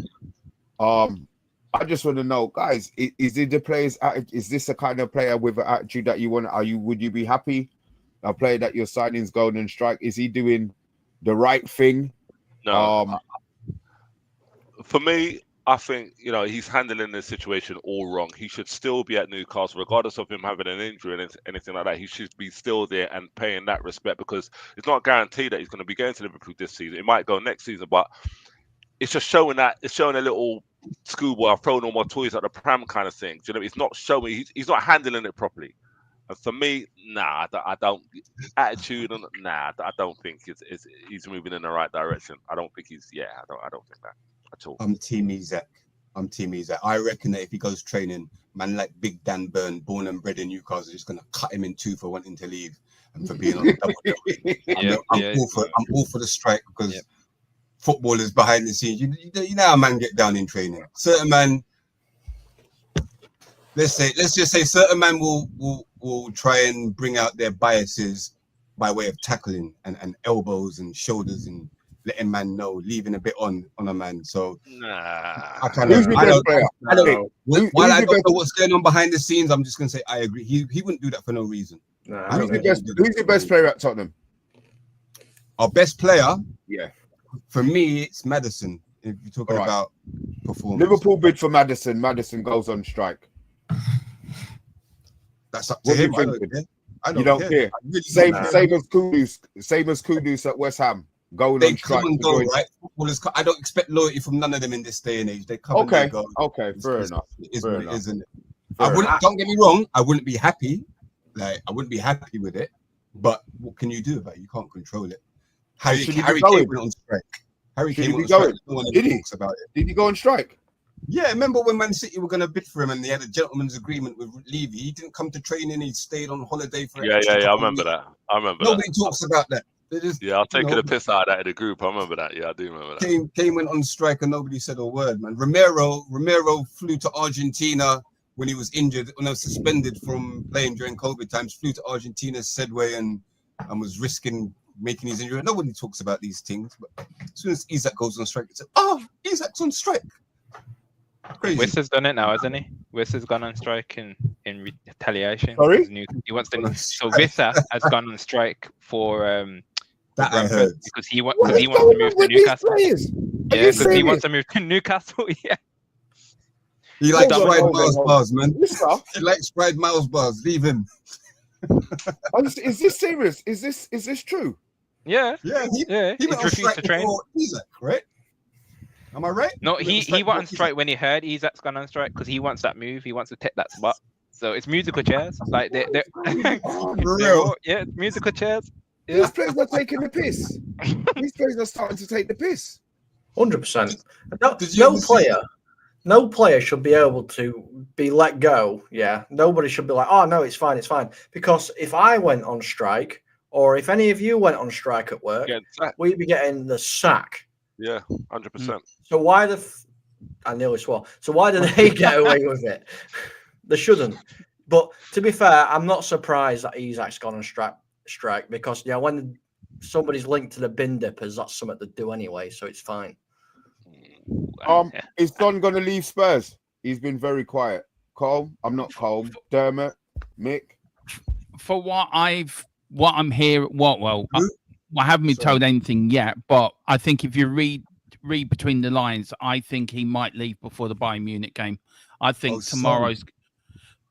I just want to know, guys, is it the players? Is this the kind of player with an attitude that you want? Would you be happy? A player that your signing's going on strike? Is he doing the right thing? No. For me, I think, he's handling this situation all wrong. He should still be at Newcastle, regardless of him having an injury and anything like that. He should be still there and paying that respect, because it's not guaranteed that he's going to be going to Liverpool this season. It might go next season, but it's just showing a little schoolboy, I've thrown all my toys at the pram kind of thing. Do you know, it's not showing, he's not handling it properly. And for me, I don't attitude. I don't think he's moving in the right direction. I don't think I don't think that at all. I'm Team Isak. I reckon that if he goes training, man like Big Dan Burn, born and bred in Newcastle, is just gonna cut him in two for wanting to leave and for being on the double. I'm all for the strike, because footballers behind the scenes, you know how man get down in training. Certain man, let's just say certain man will try and bring out their biases by way of tackling and elbows and shoulders and letting man know, leaving a bit on a man. So I don't know. While I don't know what's going on behind the scenes, I'm just gonna say I agree. He wouldn't do that for no reason. Who's the best player at Tottenham? Our best player? Yeah. For me, it's Maddison. If you're talking about performance. Liverpool bid for Maddison. Maddison goes on strike. That's up to him. You don't care. Same as Kudus at West Ham. Going on strike. Come and go, right? I don't expect loyalty from none of them in this day and age. They come and they go. Okay, fair enough. It is what it is, isn't it? Don't get me wrong. I wouldn't be happy. I wouldn't be happy with it. But what can you do about it? You can't control it. Harry Kane went on strike. Harry Kane went on strike. No one ever talks about it. Did he go on strike? Yeah, remember when Man City were going to bid for him and they had a gentleman's agreement with Levy? He didn't come to training. He stayed on holiday for I remember that. Nobody talks about that. I'll take the piss out of that in the group. I remember that. Yeah, I do remember that. Kane went on strike and nobody said a word, man. Romero flew to Argentina when he was injured, when I was suspended from playing during COVID times, flew to Argentina, Sedway, and was risking making his injury. Nobody talks about these things, but as soon as Isak goes on strike, it's Isak's on strike. Wiss has done it now, hasn't he? Wiss has gone on strike in retaliation. Sorry? He wants to. So Wissa has gone on strike for that I heard. because he wants to move to Newcastle. Yeah, because he wants to move to Newcastle. Yeah. He likes fried Miles bars, man. He likes fried Miles bars. Leave him. Is this serious? Is this true? Yeah. He went refused to train. Isak, right? Am I right? No, he went on strike when he heard Isak's gone on strike because he wants that move. He wants to take that spot. So it's musical chairs. Like they're musical chairs. Yeah. These players are taking the piss. These players are starting to take the piss. 100%. No player should be able to be let go. Yeah, nobody should be like, oh no, it's fine. Because if I went on strike, or if any of you went on strike at work, we'd be getting the sack. Yeah, 100%. So why I nearly swore. So why do they get away with it? They shouldn't. But to be fair, I'm not surprised that Isak's gone on strike because when somebody's linked to the bin dippers, that's something to do anyway, so it's fine. Is Son gonna leave Spurs? He's been very quiet. COLM, I'm not COLM. Dermot, Mick. For what I'm hearing, I haven't been told anything yet, but I think if you read between the lines, I think he might leave before the Bayern Munich game. I think tomorrow,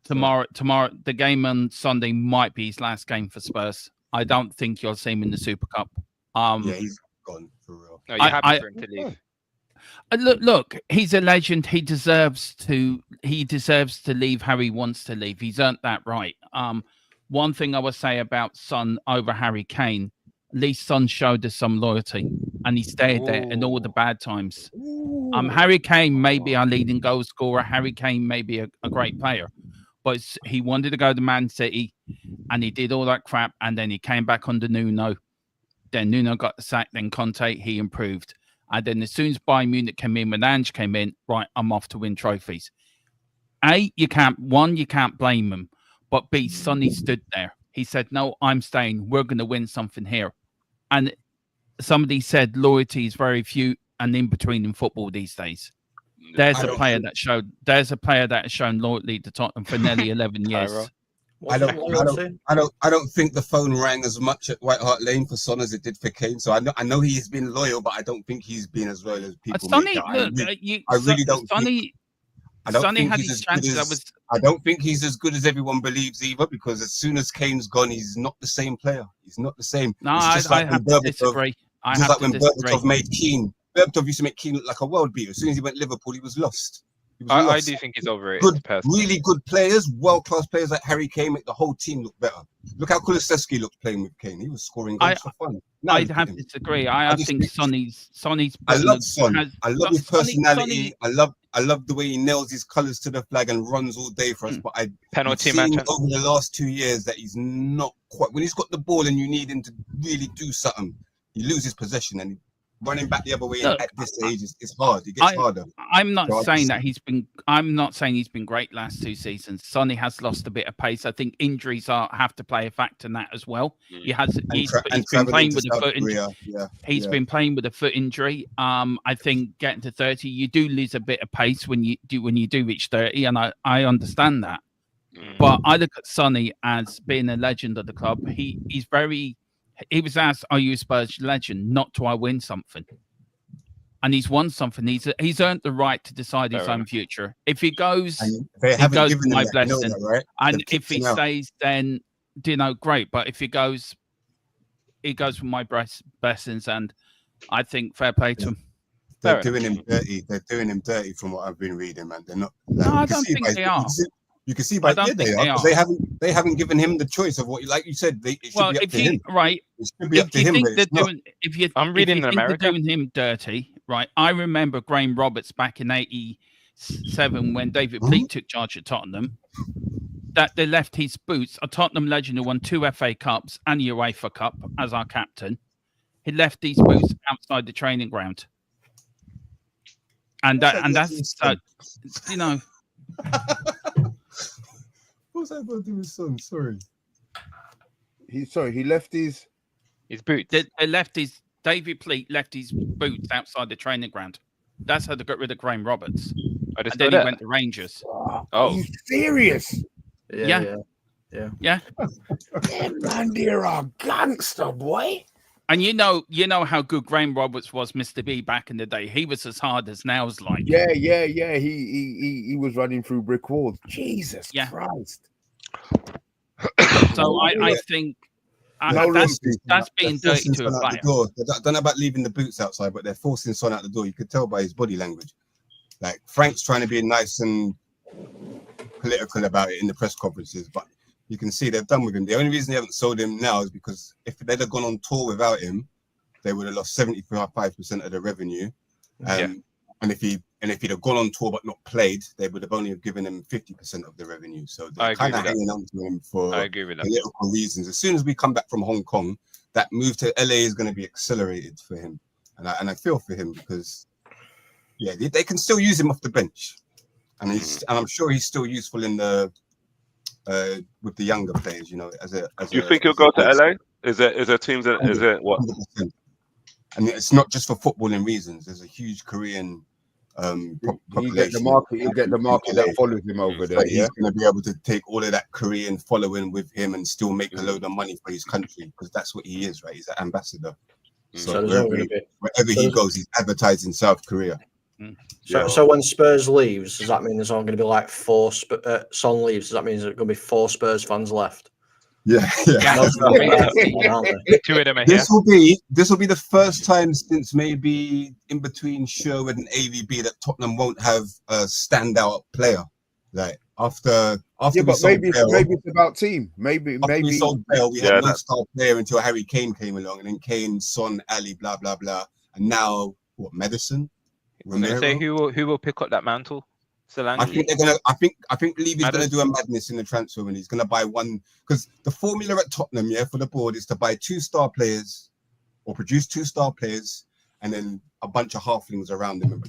the game on Sunday might be his last game for Spurs. I don't think you'll see him in the Super Cup. Yeah, he's gone for real. No, you're happy for him to leave. Look, he's a legend. He deserves to leave how he wants to leave. He's earned that right. One thing I would say about Son over Harry Kane, at least Son showed us some loyalty, and he stayed there in all the bad times. Harry Kane may be our leading goal scorer. Harry Kane may be a great player, but he wanted to go to Man City, and he did all that crap, and then he came back under Nuno. Then Nuno got the sack. Then Conte, he improved. And then as soon as Bayern Munich came in, when Ange came in, right, I'm off to win trophies. You can't blame him. But B, Sonny stood there. He said, no, I'm staying. We're going to win something here. And somebody said loyalty is very few and in between in football these days. There's a player that has shown loyalty to Tottenham for nearly 11 years. I don't think the phone rang as much at White Hart Lane for Son as it did for Kane. So I know he's been loyal, but I don't think he's been as loyal as people make out. I really don't. Sonny had his chances. I don't think he's as good as everyone believes either, because as soon as Kane's gone, he's not the same player. He's not the same. No, I have to disagree. Just like when Berbatov made Keane. Berbatov used to make Keane look like a world beater. As soon as he went Liverpool, he was lost. I do think he's overrated. Really good players, world-class players like Harry Kane make the whole team look better. Look how Kulusevski looked playing with Kane. He was scoring goals for fun. I'd have to disagree. I think Sonny's. I love Son. I love his personality. I love the way he nails his colours to the flag and runs all day for us. But I've seen over the last 2 years that he's not quite. When he's got the ball and you need him to really do something, he loses possession and running back the other way at this age is hard. It gets harder. I'm not saying he's been great last 2 seasons. Sonny has lost a bit of pace. I think injuries have to play a factor in that as well. He's been playing with a foot injury. He's been playing with a foot injury. I think getting to 30, you do lose a bit of pace when you do reach 30, and I understand that. But I look at Sonny as being a legend of the club. He was asked, "Are you a Spurs legend?" Not to I win something, and he's won something. He's earned the right to decide his own future. If he goes, he goes with my blessing, and if he stays, then great. But if he goes with my blessings, and I think fair play to him. They're doing him dirty. They're doing him dirty from what I've been reading, man. They're not. No, I don't think they are. You can see by they are. They haven't given him the choice of what, like you said. It should be up to him. Right. It should be up to him. I'm reading in America. They're doing him dirty, right? I remember Graham Roberts back in '87 when David Pleat took charge at Tottenham. That they left his boots. A Tottenham legend who won 2 FA Cups and a UEFA Cup as our captain. He left these boots outside the training ground, and that's What's that got to do with Son? Sorry. He left his boots. They left his David Pleat left his boots outside the training ground. That's how they got rid of Graham Roberts. And then he went to Rangers. Are you serious? Yeah. Man, you're a gangster, boy. And you know how good Graham Roberts was, Mr. B, back in the day. He was as hard as nails, like. Yeah. He was running through brick walls. Jesus Christ. So I think that's being dirty to a player. I don't know about leaving the boots outside, but they're forcing Son out the door. You could tell by his body language. Like Frank's trying to be nice and political about it in the press conferences, but you can see they've done with him. The only reason they haven't sold him now is because if they'd have gone on tour without him, they would have lost 75% of the revenue. And if he'd have gone on tour but not played, they would have only given him 50% of the revenue. So they're kind of hanging on to him for political reasons. As soon as we come back from Hong Kong, that move to LA is going to be accelerated for him. And I feel for him because, they can still use him off the bench. And I'm sure he's still useful in the with the younger players. You know, You think he'll go to LA? Is there teams? Is it what? 100%. And it's not just for footballing reasons. There's a huge Korean you get the market that follows him over there. He's going to be able to take all of that Korean following with him and still make a load of money for his country, because that's what he is, right? He's an ambassador. So wherever he goes, he's advertising South Korea. So when Spurs leaves, does that mean there's only going to be like 4 Son leaves? Does that mean there's going to be 4 Spurs fans left? Yeah. 2 of them are here. This will be the first time since maybe in between Sherwood and AVB that Tottenham won't have a standout player. Like after but maybe it's about team. Maybe we sold Bale, we had no star player until Harry Kane came along, and then Kane, Son, Ali, blah blah blah, and now what? Madison, Romero. Say who will pick up that mantle? Solanke? I think they're gonna. I think Levy's gonna do a madness in the transfer, and he's gonna buy one, because the formula at Tottenham, for the board is to buy 2-star players or produce 2-star players, and then a bunch of halflings around them.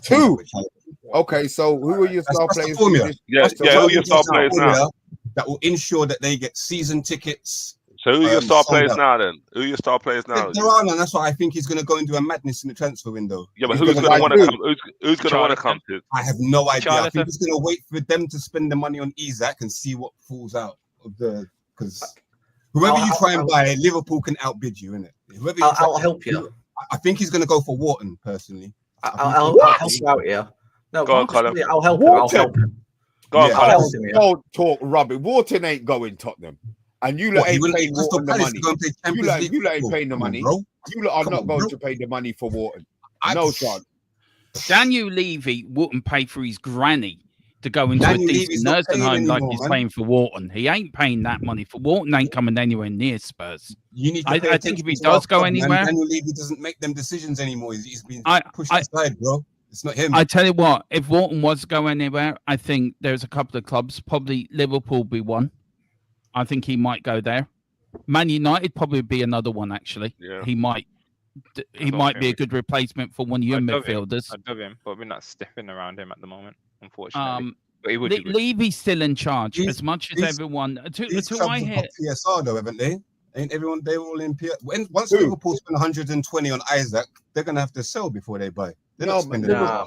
Okay, so who are your star players? Who are your star players now? That will ensure that they get season tickets. So who are your star players now then? Who are your star players now? There are none. That's why I think he's going to go into a madness in the transfer window. Yeah, but who's going to want to come? Who's going to want to come to? I have no idea. I think he's going to wait for them to spend the money on Isak and see what falls out of because whoever you try and buy, Liverpool can outbid you, innit? I'll help you. I think he's going to go for Wharton personally. I'll help you out here. No, go on, Colin. I'll help him. I'll help him. Go on, Colin. Don't talk rubbish. Wharton ain't going Tottenham. And you lot ain't paying Wharton the money. You lot ain't paying the money. You lot are not going to pay the money for Wharton. No chance. Daniel Levy wouldn't pay for his granny to go into a decent nursing home like he's paying for Wharton. He ain't paying that money for Wharton. Ain't coming anywhere near Spurs. I think if he does go anywhere, Daniel Levy doesn't make them decisions anymore. He's been pushed aside, bro. It's not him. I tell you what, if Wharton was to go anywhere, I think there's a couple of clubs. Probably Liverpool will be one. I think he might go there. Man United probably be another one. Actually, he might be a good replacement for one of your midfielders. I'd love him, but we're not stiffing around him at the moment, unfortunately. But he would Levy's still in charge as much as everyone. To I hear PSR though, haven't they? Ain't everyone? They're all in PSR. Once Liverpool spend 120 on Isaac, they're gonna have to sell before they buy. They're not spending. No.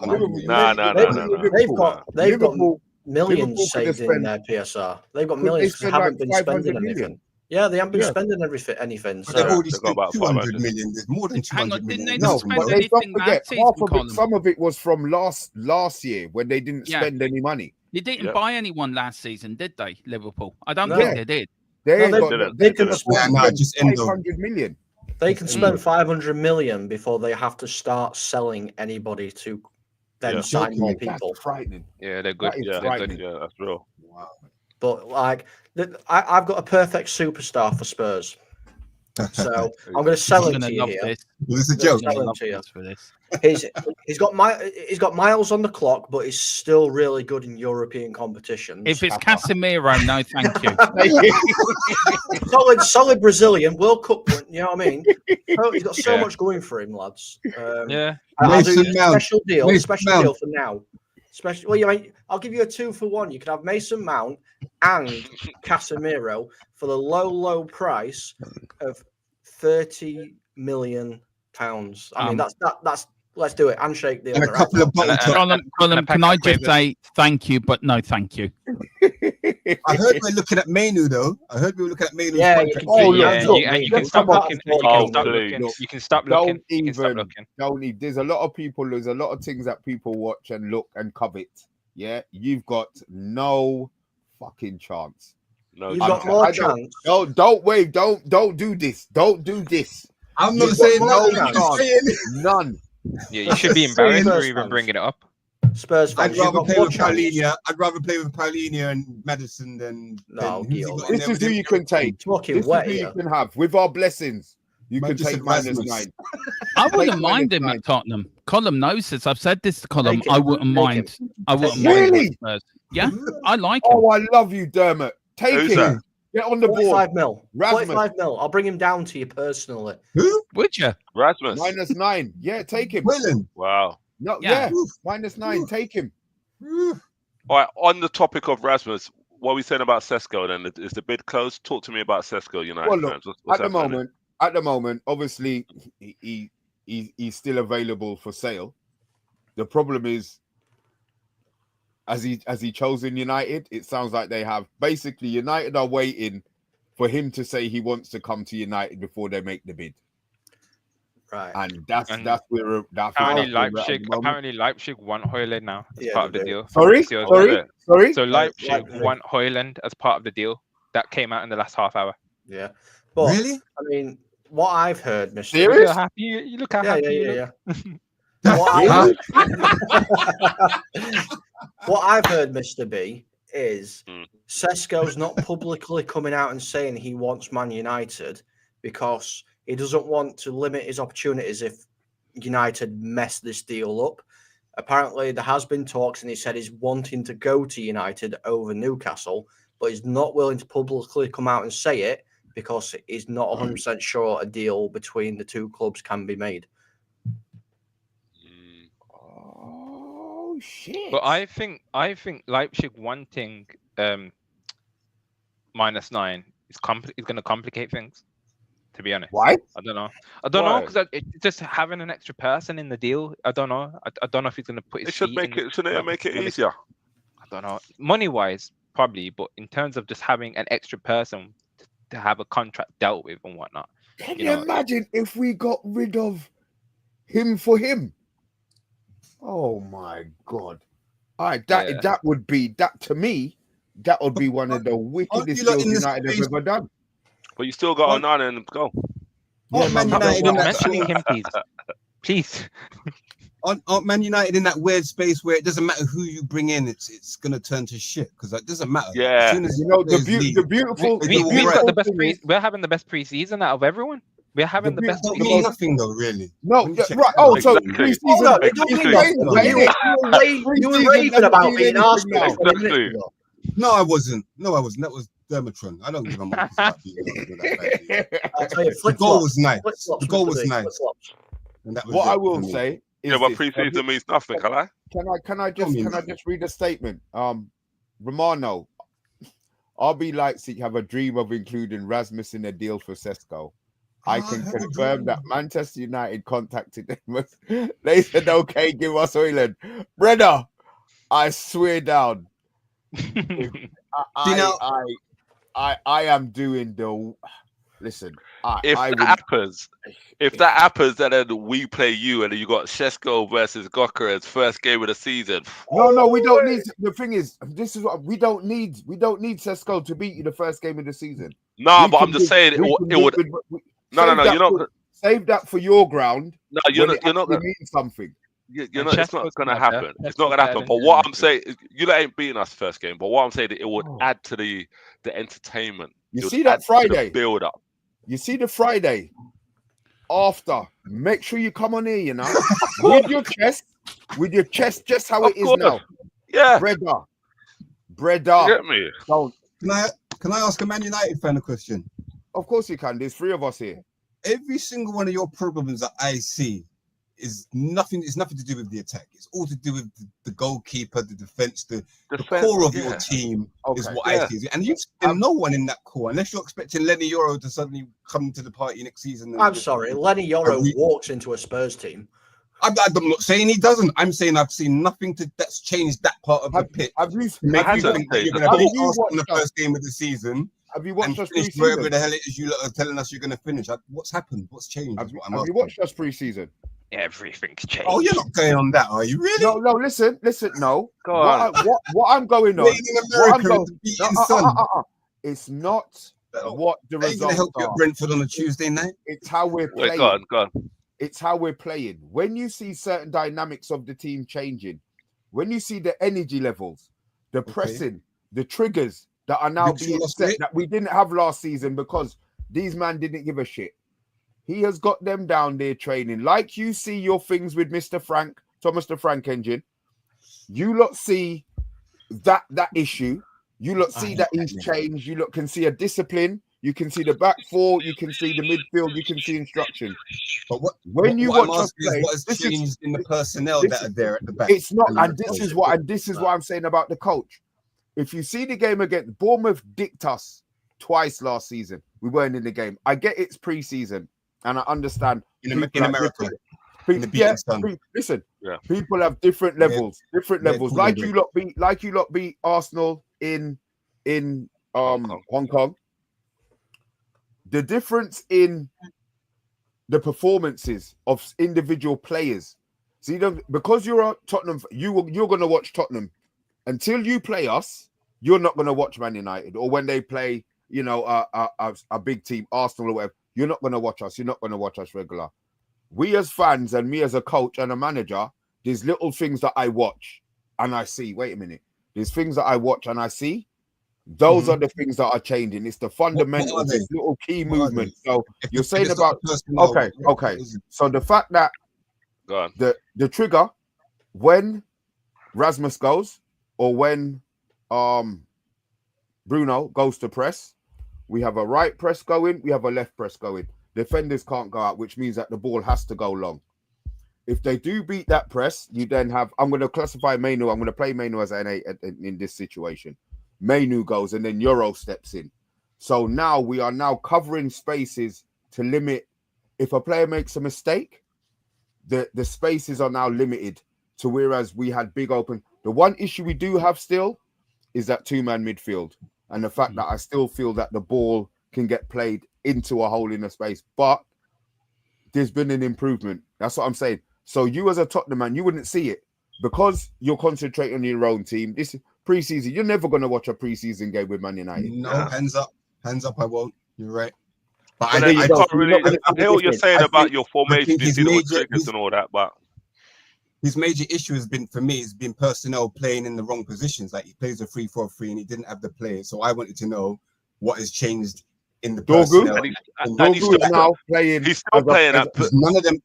They've got millions saved in their PSR. They've got millions that haven't been spending anything. Yeah, they haven't been spending anything. So they've already spent about 200 million. There's more than 200 million. Didn't they spend anything that season, some of it was from last year when they didn't spend any money. They didn't buy anyone last season, did they, Liverpool? I don't think they did. They can spend 500 million. They can spend 500 million before they have to start selling anybody to then sign more people. That's frightening. Yeah, they're good. Yeah, that's real. Wow. But I've got a perfect superstar for Spurs. So I'm going to sell him to you here. This is a joke. He's got miles on the clock, but he's still really good in European competitions. If it's Casemiro, no, thank you. solid Brazilian World Cup win. You know what I mean? He's got so much going for him, lads. I'll do a special deal for now. I'll give you a 2-for-1. You can have Mason Mount and Casemiro for the low price of £30 million. I mean, that's let's do it. Handshake deal. And a couple of Colin, can I just say thank you, but no thank you. I heard we're looking at Mainu though. Yeah, you can stop looking. You can stop looking. Don't even. There's a lot of people. There's a lot of things that people watch and look and covet. Yeah, you've got no fucking chance. No, you've got more chance. Don't wave. Don't do this. Don't do this. I'm not saying no. None. Yeah, you should be embarrassed for even bringing it up. Spurs fans, I'd rather play with Palhinha and Madison than. This is who you can take. This is who you can have with our blessings. You can take -9. I wouldn't mind him at Tottenham. Colm knows this. I've said this to Colm. I wouldn't mind. Really? Yeah, I like him. Oh, I love you, Dermot. Take him. Get on the board. 45 mil. 45 mil. I'll bring him down to you personally. Who? Would you? Rasmus. -9. Yeah, take him. Willen. Wow. No, yeah. -9. Take him. All right. On the topic of Rasmus, what are we saying about Sesko then? Is the bid closed? Talk to me about Sesko, United Well, look, fans. What's at the moment, obviously, he's still available for sale. The problem is, has he chosen United? It sounds like they have. Basically, United are waiting for him to say he wants to come to United before they make the bid. Right. And that's where apparently Leipzig want Højlund now as part of the deal. Sorry. So Leipzig want Højlund as part of the deal that came out in the last half hour. Yeah. But, really? I mean, what I've heard, Mr. Serious? You look happy. Yeah. What I've heard, Mr. B, is Sesko's not publicly coming out and saying he wants Man United because he doesn't want to limit his opportunities if United mess this deal up. Apparently, there has been talks, and he said he's wanting to go to United over Newcastle, but he's not willing to publicly come out and say it because he's not 100% sure a deal between the two clubs can be made. Oh shit! But I think Leipzig wanting -9 is going to complicate things. To be honest, why? I don't know because just having an extra person in the deal. I don't know. I don't know if he's going to put his. Shouldn't it make it easier? I don't know. Money wise, probably, but in terms of just having an extra person to have a contract dealt with and whatnot. Can you imagine if we got rid of him for him? Oh my God! All right, that would be to me. That would be one of the wickedest deals United have ever done. But you still got Onana and go. Aren't Man United in that mentioning him, please. Aren't Man United in that weird space where it doesn't matter who you bring in, it's gonna turn to shit because it doesn't matter. Yeah, as soon as the beautiful. We've got the best we're having the best preseason out of everyone. We're having the best. Don't mean nothing though, really. No, right. Oh, so preseason. You were raving about being Arsenal. No, I wasn't. That was Dermatron. I don't give a much about the goal was nice. The goal was nice. What I will say is, but preseason means nothing. Can I just read a statement? Romano, RB Leipzig have a dream of including Rasmus in a deal for Sesko. I can confirm that Manchester United contacted them. They said, "Okay, give us Højlund." Brother, I swear down. I am doing the. Listen, if that happens, and then we play you, and then you got Sesko versus Gokares first game of the season. No, we don't need. The thing is, this is what we don't need. We don't need Sesko to beat you the first game of the season. No, but I'm just saying it would. No. You're not. Save that for your ground. No, you're not going to mean something. It's not going to happen. It's not going to happen. But what I'm saying, you ain't beating us first game. But what I'm saying, it would add to the entertainment. You see that Friday build up. You see the Friday after. Make sure you come on here. with your chest, just how it is now. Yeah, Breda. Get me? Don't. Can I ask a Man United fan a question? Of course you can. There's 3 of us here. Every single one of your problems that I see is nothing. It's nothing to do with the attack. It's all to do with the goalkeeper, the defense, the core of your team is what I see. And you've seen no one in that core, unless you're expecting Lenny Yoro to suddenly come to the party next season. I'm sorry, Lenny Yoro walks into a Spurs team. I'm not saying he doesn't. I'm saying I've seen nothing that's changed that part of the pitch. Have you think that you're going to beat Arsenal in the first game of the season? Have you watched us pre-season? Wherever the hell it is you are telling us you're going to finish. What's happened? What's changed? Have you watched us pre-season? Everything's changed. Oh, you're not going on that, are you? Really? No. Listen. No. Go on. What I'm going on? It's not what the results are. Are you going to help you at Brentford on a Tuesday night? It's how we're playing. Go on. It's how we're playing. When you see certain dynamics of the team changing, when you see the energy levels, the pressing, the triggers that are now being set that we didn't have last season because these men didn't give a shit. He has got them down there training. Like you see your things with Mr. Frank, Thomas the Frank Engine. You lot see that issue. You lot see that he's changed. You lot can see a discipline. You can see the back 4. You can see the midfield. You can see instruction. But what has changed in the personnel that are there at the back? It's not, and this is what I'm saying about the coach. If you see the game against Bournemouth, dicked us twice last season. We weren't in the game. I get it's pre-season, and I understand in America. Listen, people have different levels. Like you lot beat Arsenal in Hong Kong. The difference in the performances of individual players. See, because you're a Tottenham, you're going to watch Tottenham until you play us. You're not going to watch Man United, or when they play, you know, a big team, Arsenal or whatever. You're not going to watch us. You're not going to watch us regular. We as fans and me as a coach and a manager, there's little things that I watch and I see. Wait a minute. There's things that I watch and I see. Those are the things that are changing. It's the fundamentals, this little key movement. So you're saying about okay. So the fact that the trigger when Rasmus goes or when Bruno goes to press, we have a right press going, we have a left press going. Defenders can't go out, which means that the ball has to go long. If they do beat that press, you then have. I'm going to classify Mainu. I'm going to play Mainu as an 8 in this situation. Mainu goes and then Euro steps in. So now we are now covering spaces to limit. If a player makes a mistake, the spaces are now limited to whereas we had big open. The one issue we do have still is that 2-man midfield and the fact that I still feel that the ball can get played into a hole in a space, but there's been an improvement. That's what I'm saying. So you as a Tottenham man, you wouldn't see it because you're concentrating on your own team. This is pre-season. You're never going to watch a pre-season game with Man United. No, hands up, I won't. You're right. But I can't really. I hear what you're saying about your formation, triggers and all that, but his major issue has been for me has been personnel playing in the wrong positions. Like he plays a 3-4-3 and he didn't have the players. So I wanted to know what has changed in the personnel. He's still playing. He's still playing.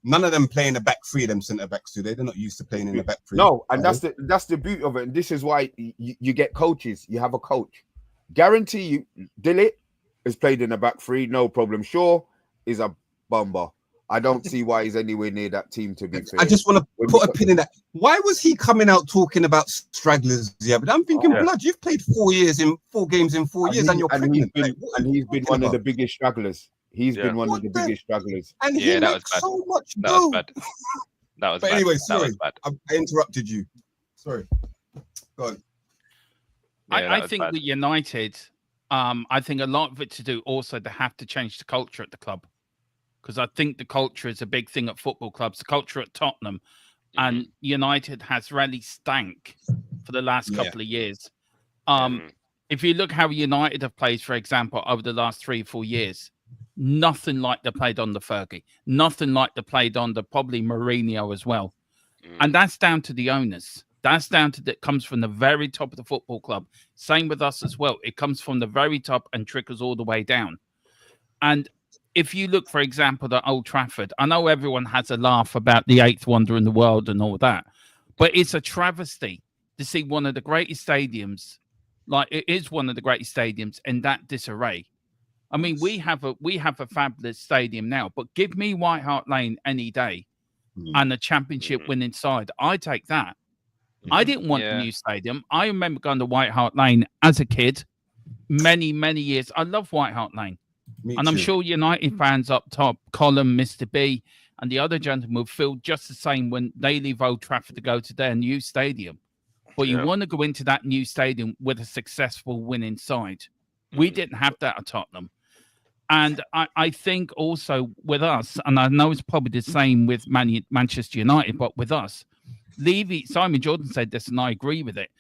None of them playing the back three. Them centre backs too. They're not used to playing in the back three. No, and that's the beauty of it. And this is why you get coaches. You have a coach. Guarantee you, Dillit has played in the back three, no problem. Shaw is a bomber. I don't see why he's anywhere near that team, to be fair. I just want to put a pin in that. Why was he coming out talking about stragglers? Yeah, but I'm thinking, blood, you've played 4 years in 4 games in 4 years, and you're pregnant. He's been one of the biggest stragglers. He's been one of the biggest stragglers. And he makes so much dough. That was bad. That was but bad. Anyway, sorry. I interrupted you. Sorry. Go on. I think with United, I think a lot of it to do also they have to change the culture at the club. Because I think the culture is a big thing at football clubs. The culture at Tottenham and United has really stank for the last couple of years. If you look how United have played, for example, over the last 3 or 4 years, nothing like they played on the Fergie. Nothing like they played on the probably Mourinho as well. And that's down to the owners. That's down to that comes from the very top of the football club. Same with us as well. It comes from the very top and trickles all the way down. And if you look, for example, at Old Trafford, I know everyone has a laugh about the 8th wonder in the world and all that, but it's a travesty to see one of the greatest stadiums, like it is one of the greatest stadiums, in that disarray. I mean, we have a fabulous stadium now, but give me White Hart Lane any day and a championship winning side. I take that. I didn't want a new stadium. I remember going to White Hart Lane as a kid, many, many years. I love White Hart Lane. And I'm sure United fans up top, COLM, Mr. B, and the other gentlemen will feel just the same when they leave Old Trafford to go to their new stadium. But you want to go into that new stadium with a successful winning side. We didn't have that at Tottenham. And I think also with us, and I know it's probably the same with Manchester United, but with us, Simon Jordan said this, and I agree with it.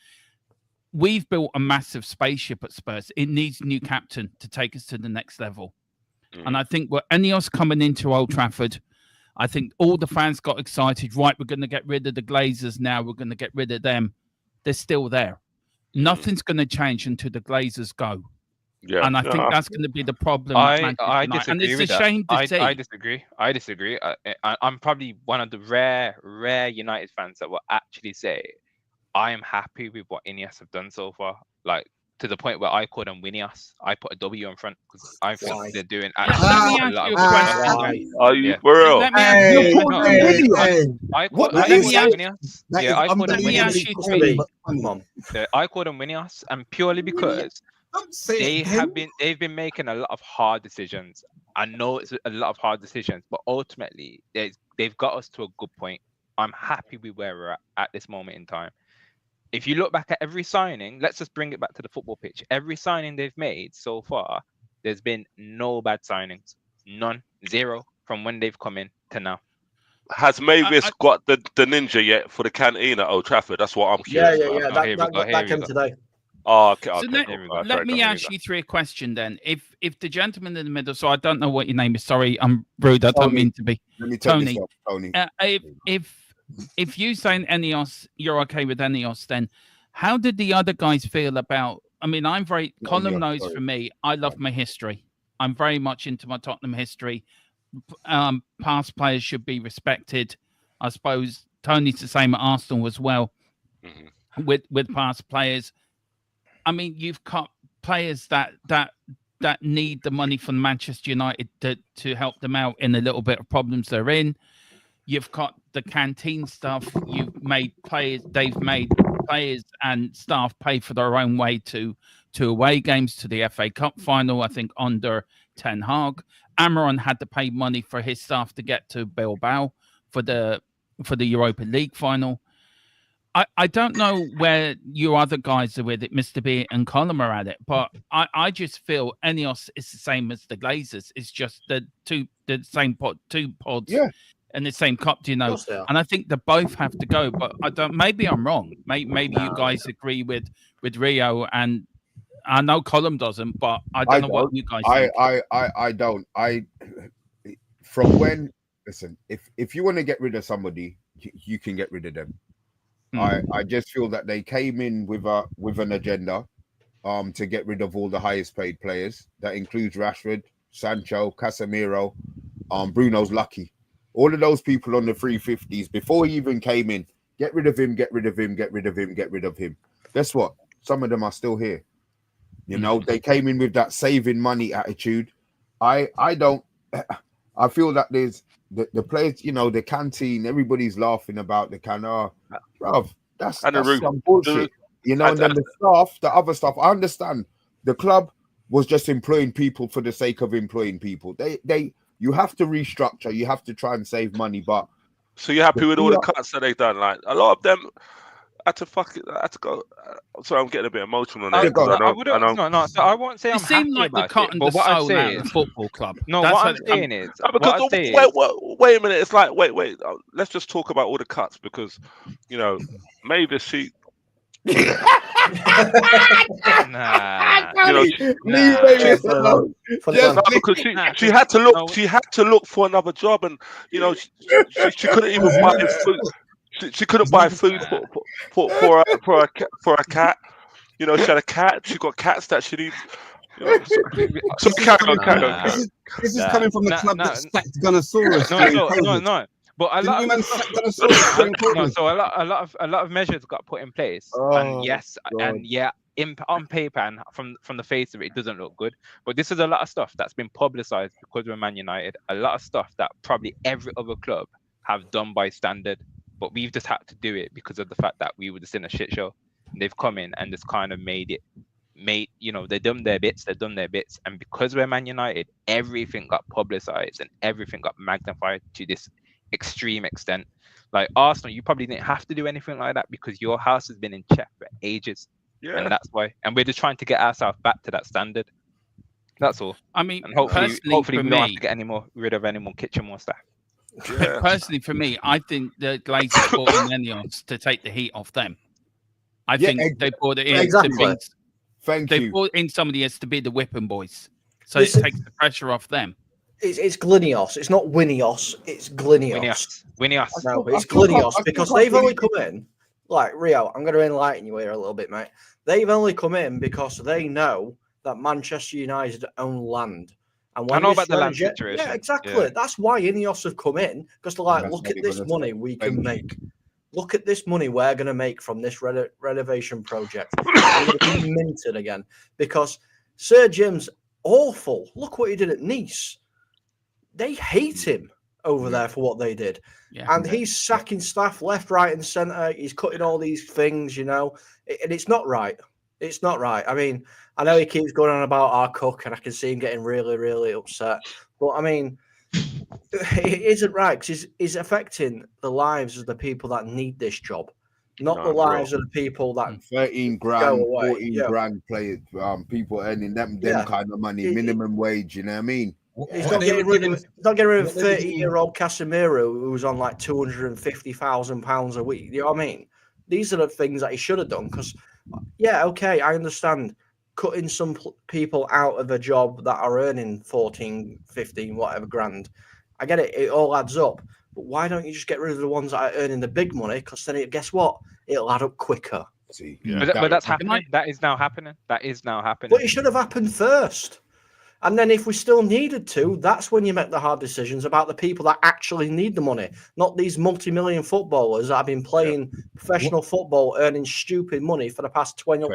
We've built a massive spaceship at Spurs. It needs a new captain to take us to the next level. And I think with Ineos coming into Old Trafford, I think all the fans got excited. Right, we're going to get rid of the Glazers now. We're going to get rid of them. They're still there. Nothing's going to change until the Glazers go. Yeah, and I think that's going to be the problem. I disagree and it's with a shame to see. I disagree. I'm probably one of the rare United fans that will actually say I am happy with what Ineos have done so far. Like to the point where I called them Winias. I put a W in front because I think Why? they're doing Let actually me a ask lot you of a good stuff. question. Are you Yeah. for real? Let me ask you a Hey, question. hey. I What called let me ask- Winias. That Yeah, is I called them Let me ask Winias. you Must three. be. Come on. I called them Winias, and purely because Don't say they it again. they've been making a lot of hard decisions. I know it's a lot of hard decisions, but ultimately they've got us to a good point. I'm happy with where we're at this moment in time. If you look back at every signing, let's just bring it back to the football pitch. Every signing they've made so far, there's been no bad signings. None. Zero from when they've come in to now. Has Mavis got the ninja yet for the canteen at Old Trafford? That's what I'm Yeah, curious yeah, about. yeah. Oh, here we go, here That we came go. today. Oh, okay. So Okay. let me ask you three a question then. If the gentleman in the middle, so I don't know what your name is. Sorry, I'm rude. I don't Tony. mean to be. Let me tell Tony. you something, Tony. If you saying Enios, you're okay with Enios, then how did the other guys feel about? I mean, I'm very. Colm knows sorry. for me, I love my history. I'm very much into my Tottenham history. Past players should be respected. I suppose Tony's the same at Arsenal as well. Mm-hmm. With past players, I mean, you've got players that need the money from Manchester United to help them out in a little bit of problems they're in. You've got the canteen stuff. You've made players. They've made players and staff pay for their own way to away games, to the FA Cup final. I think under Ten Hag, Amaron had to pay money for his staff to get to Bilbao for the Europa League final. I don't know where you other guys are with it, Mr. B and Colm are at it, but I just feel Enios is the same as the Glazers. It's just the two pods Yeah. in the same cup, do you know? Of course they are. And I think they both have to go, but I don't. Maybe I'm wrong. Maybe you guys agree with Rio, and I know Colm doesn't, but I don't know what you guys think. I don't. From when, listen, if you want to get rid of somebody, you can get rid of them. I just feel that they came in with an agenda to get rid of all the highest paid players. That includes Rashford, Sancho, Casemiro, Bruno's lucky. All of those people on the 350s before he even came in, get rid of him, get rid of him, get rid of him, get rid of him. Guess what? Some of them are still here. You know, they came in with that saving money attitude. I feel that there's the players, you know, the canteen, everybody's laughing about the can. Bruv, that's some bullshit. You know, and then the staff, the other stuff, I understand. The club was just employing people for the sake of employing people. You have to restructure, you have to try and save money, but so you're happy with all the cuts that they've done? Like a lot of them had to go. Sorry, I'm getting a bit emotional on it. So I won't say I'm happy like about the it. But what I'm saying is football club. No, what I'm saying is because wait a minute. It's like wait. Let's just talk about all the cuts because you know Mavis she. Nah. You know, because she had to look. She had to look for another job, and you know she couldn't even buy food. She couldn't buy food for a cat. You know, she had a cat. She got cats that she needs. You know, so this is coming from the club that sacked Gunnosaurus. No. But a lot of measures got put in place, and yes, God. And yeah, on paper and from the face of it, it doesn't look good. But this is a lot of stuff that's been publicized because we're Man United. A lot of stuff that probably every other club have done by standard, but we've just had to do it because of the fact that we were just in a shit show. And they've come in and just kind of you know, they've done their bits, and because we're Man United, everything got publicized and everything got magnified to this extreme extent. Like Arsenal, you probably didn't have to do anything like that because your house has been in check for ages. Yeah. And that's why. And we're just trying to get ourselves back to that standard. That's all. I mean, and hopefully we don't have to get rid of any more kitchen more staff. Yeah. Personally, for me, I think the Glazers brought in Enios to take the heat off them. I think they brought it in to be. They brought in somebody else to be the whipping boys, so it takes the pressure off them. It's Glinios. It's not Winios. It's Glinios. Winios. No, it's Glinios because they've only come in. Like Rio, I'm going to enlighten you here a little bit, mate. They've only come in because they know that Manchester United own land. And when I know about the land situation. Yeah, exactly. Yeah. That's why Ineos have come in because they're like, look at this money we can make. Look at this money we're going to make from this renovation project. I'm going to be minted again because Sir Jim's awful. Look what he did at Nice. They hate him over there for what they did. Yeah, and he's sacking staff left, right, and centre. He's cutting all these things, and it's not right. It's not right. I mean, I know he keeps going on about our cook, and I can see him getting really, really upset. But I mean, it isn't right because he's affecting the lives of the people that need this job, not the lives of the people that 13 grand, 14 grand players, people earning them kind of money, minimum wage. You know what I mean? He's not getting rid of 30-year-old Casemiro who's on like £250,000 a week. You know what I mean? These are the things that he should have done. Because, I understand cutting some people out of a job that are earning 14, 15, whatever grand. I get it. It all adds up. But why don't you just get rid of the ones that are earning the big money? Because then, guess what? It'll add up quicker. But that's happening. That is now happening. But it should have happened first. And then if we still needed to, that's when you make the hard decisions about the people that actually need the money, not these multi-million footballers that have been playing professional football, earning stupid money for the past 12,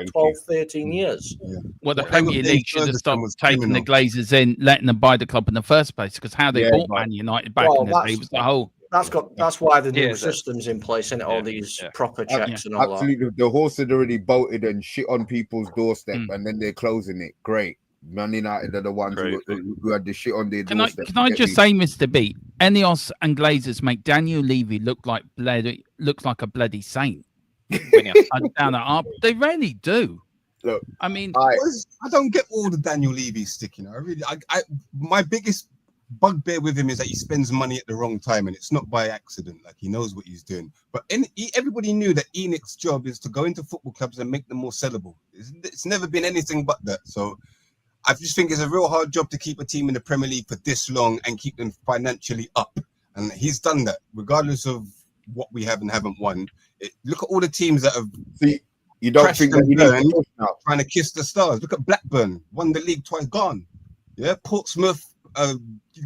13 years. Yeah. Well, the Premier League should have stopped taking the Glazers in, letting them buy the club in the first place, because how they bought Man United back in the day was the whole... That's why the new system's in place, and all these proper checks and all absolutely. The horse had already bolted and shit on people's doorstep, and then they're closing it. Great. Man United are the ones who had the shit on their doorstep. Can I just say, Mr. B, Ineos and Glazers make Daniel Levy looks like a bloody saint. Down up, they really do. Look, I mean, I don't get all the Daniel Levy sticking. My biggest bugbear with him is that he spends money at the wrong time, and it's not by accident. Like, he knows what he's doing. But everybody knew that Enix's job is to go into football clubs and make them more sellable. It's never been anything but that. So I just think it's a real hard job to keep a team in the Premier League for this long and keep them financially up. And he's done that, regardless of what we have and haven't won. Look at all the teams that have you don't think that we need to now trying to kiss the stars. Look at Blackburn, won the league twice, gone. Yeah, Portsmouth,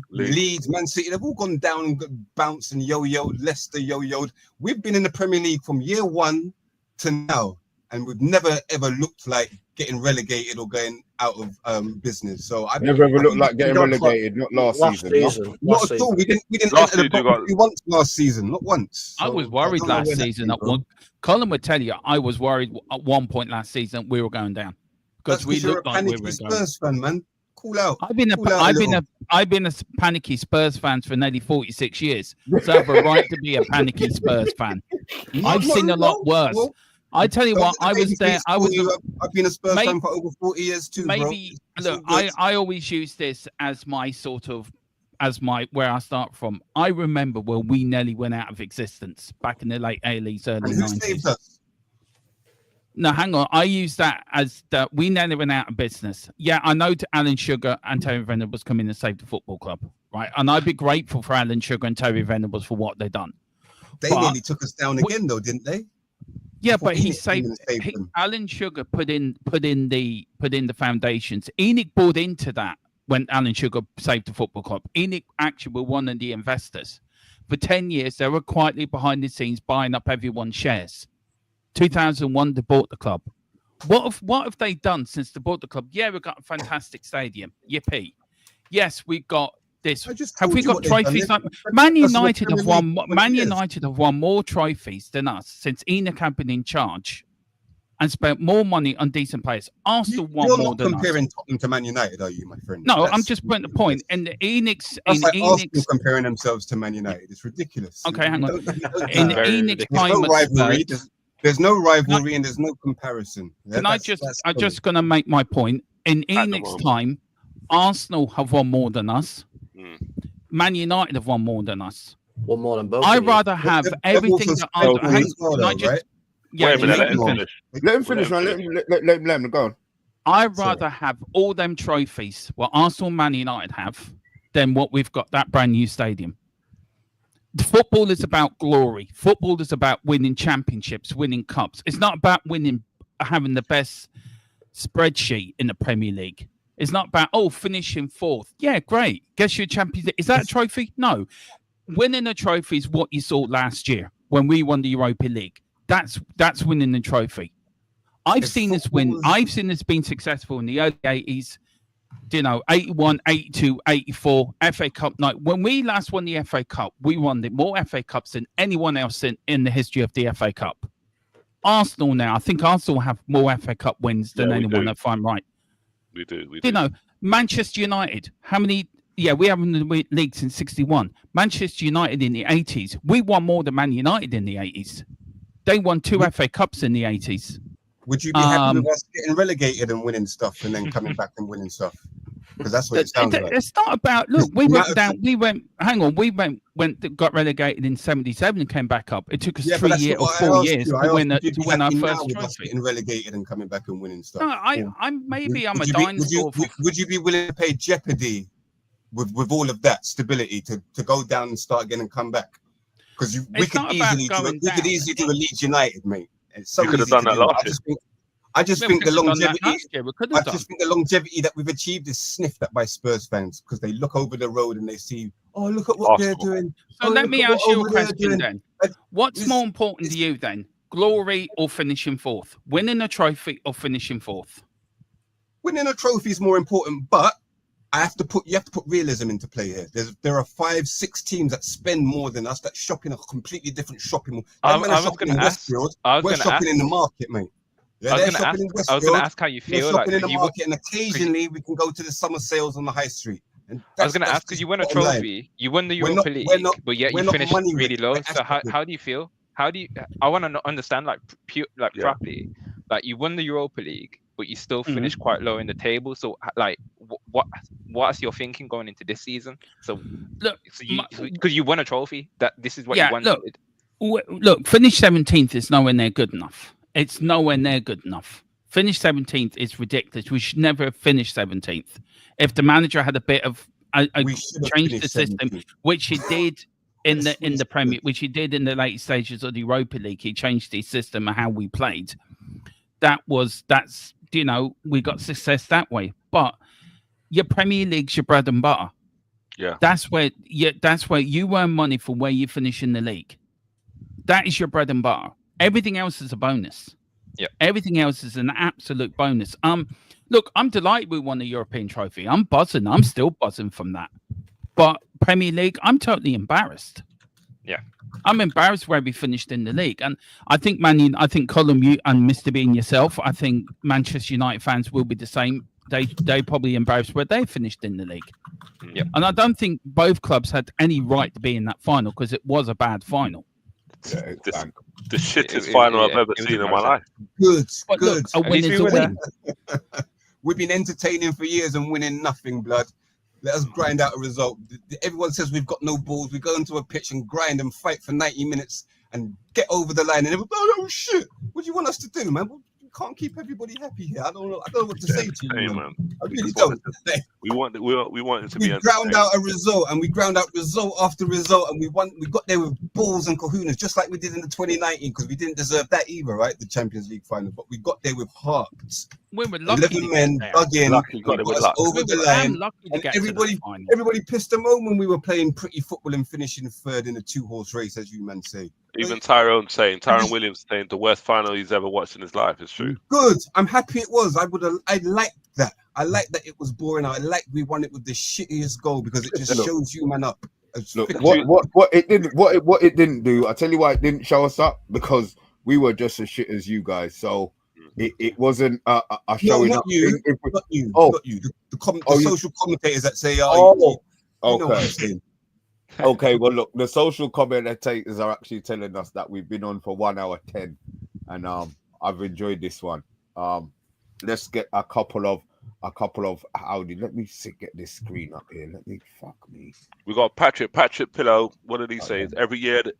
Leeds, Man City, they've all gone down and bounced and yo-yoed. Leicester yo-yoed. We've been in the Premier League from year one to now, and we've never ever looked like getting relegated or going out of business. So I never ever looked like getting relegated. Not last season. Not at all. We didn't enter the top three once last season. Not once. I was worried last season. Colin would tell you I was worried at one point last season we were going down because we looked like we were going. Spurs fan, man. Cool out. I've been a panicky Spurs fan for nearly 46 years. So I have a right to be a panicky Spurs fan. I've seen a lot worse. I tell you what, I was there. I've been a Spurs fan for over 40 years too. Maybe look, I always use this as my where I start from. I remember when we nearly went out of existence back in the late 80s, early 90s. No, hang on. I use that as that we nearly went out of business. Yeah, I know Alan Sugar and Terry Venables come in and save the football club, right? And I'd be grateful for Alan Sugar and Terry Venables for what they've done. They nearly took us down again, though, didn't they? Yeah, but he saved. Alan Sugar put in the foundations. Enoch bought into that when Alan Sugar saved the football club. Enoch actually were one of the investors. For 10 years, they were quietly behind the scenes buying up everyone's shares. 2001, they bought the club. What have they done since they bought the club? Yeah, we've got a fantastic stadium. Yippee. Yes, we've got this. Have we got trophies? Like Man United have won. Man United have won more trophies than us since Enoch have been in charge, and spent more money on decent players. Arsenal won more than us. You're not comparing Tottenham to Man United, are you, my friend? No, I'm just putting the point. And the Arsenal comparing themselves to Man United. It's ridiculous. Okay, hang on. In Enoch's time, there's no rivalry and there's no comparison. Yeah, I'm just going to make my point. In Enoch's time, Arsenal have won more than us. Man United have won more than us. Won more than both. I'd rather have everything that I let him finish, man. Let him go on. I'd rather have all them trophies what Arsenal and Man United have than what we've got, that brand new stadium. Football is about glory. Football is about winning championships, winning cups. It's not about having the best spreadsheet in the Premier League. It's not about, finishing fourth. Yeah, great. Guess you're Champions League. Is that a trophy? No. Winning a trophy is what you saw last year. when we won the Europa League. That's winning the trophy. I've seen us win. I've seen us being successful in the early 80s, 81, 82, 84, FA Cup night. When we last won the FA Cup, we won more FA Cups than anyone else in the history of the FA Cup. Arsenal now, I think Arsenal have more FA Cup wins than anyone, if I'm right. We do. Manchester United, how many? Yeah, we haven't won the league since 61. Manchester United in the 80s, we won more than Man United in the 80s. They won 2 FA Cups in the 80s. Would you be happy with us getting relegated and winning stuff and then coming back and winning stuff? Because that's what it sounds like. It's not about, look, we went down, we got relegated in 77 and came back up. It took us 3 years or 4 years to win our first trophy. Getting relegated and coming back and winning stuff. No, I'm a dinosaur. Would you be willing to pay jeopardy with all of that stability to go down and start again and come back? Because we could easily do a Leeds United, mate. It's so you could have done that last year. I just think the longevity that we've achieved is sniffed at by Spurs fans because they look over the road and they see, oh, look at what they're doing. So let me ask you a question then. What's more important to you then? Glory or finishing fourth? Winning a trophy or finishing fourth? Winning a trophy is more important, but you have to put realism into play here. There are 5-6 teams that spend more than us that shop in a completely different shopping mall. We're shopping in the market, mate. Yeah, I was going to ask how you feel. Shopping in the market, and occasionally we can go to the summer sales on the high street. And I was going to ask because you won a trophy, you won the Europa League, but yet you finished really low. So how do you feel? I want to understand properly. Like you won the Europa League, but you still finished quite low in the table. So like, what's your thinking going into this season? So look, because you won a trophy, that this is what you wanted. Look, finish 17th is nowhere near good enough. It's nowhere near good enough. Finish 17th is ridiculous. We should never have finished 17th. If the manager had a bit of changed the system, 17th. Which he did in the Premier, which he did in the late stages of the Europa League, he changed the system of how we played. We got success that way. But your Premier League's your bread and butter. Yeah. That's where you earn money for where you finish in the league. That is your bread and butter. Everything else is a bonus. Yeah. Everything else is an absolute bonus. Look, I'm delighted we won the European trophy. I'm buzzing. I'm still buzzing from that. But Premier League, I'm totally embarrassed. Yeah. I'm embarrassed where we finished in the league. And I think COLM, you and Mr. B and yourself, I think Manchester United fans will be the same. They probably embarrassed where they finished in the league. Yeah. And I don't think both clubs had any right to be in that final because it was a bad final. Yeah, the shittest final I've ever seen in my life. Good. Look, a win is a win. We've been entertaining for years and winning nothing, blood. Let us grind out a result. Everyone says we've got no balls. We go into a pitch and grind and fight for 90 minutes and get over the line. And everyone, oh shit, what do you want us to do, man? We can't keep everybody happy here. I don't know what to say to you, man. I really don't. We want it to be. We ground out a result, and we ground out result after result, and we got there with balls and kahunas, just like we did in the 2019, because we didn't deserve that either, right? The Champions League final, but we got there with heart. We were lucky. 11 men dug in, got us over the line. And everybody pissed them on when we were playing pretty football and finishing third in a 2-horse race, as you man say. Even Tyrone Williams saying the worst final he's ever watched in his life. It's true. Good. I'm happy it was. I liked that. I liked that it was boring. I liked we won it with the shittiest goal because it just shows you man up. Look, what it didn't do. I tell you why it didn't show us up, because we were just as shit as you guys. So it wasn't a showing up. Not you. The social commentators that say, okay. Okay, well, look, the social commentators are actually telling us that we've been on for 1 hour 10, and I've enjoyed this one. Let's get a couple of howdy. Let me get this screen up here. We got Patrick Pillow. What did he say? Every year the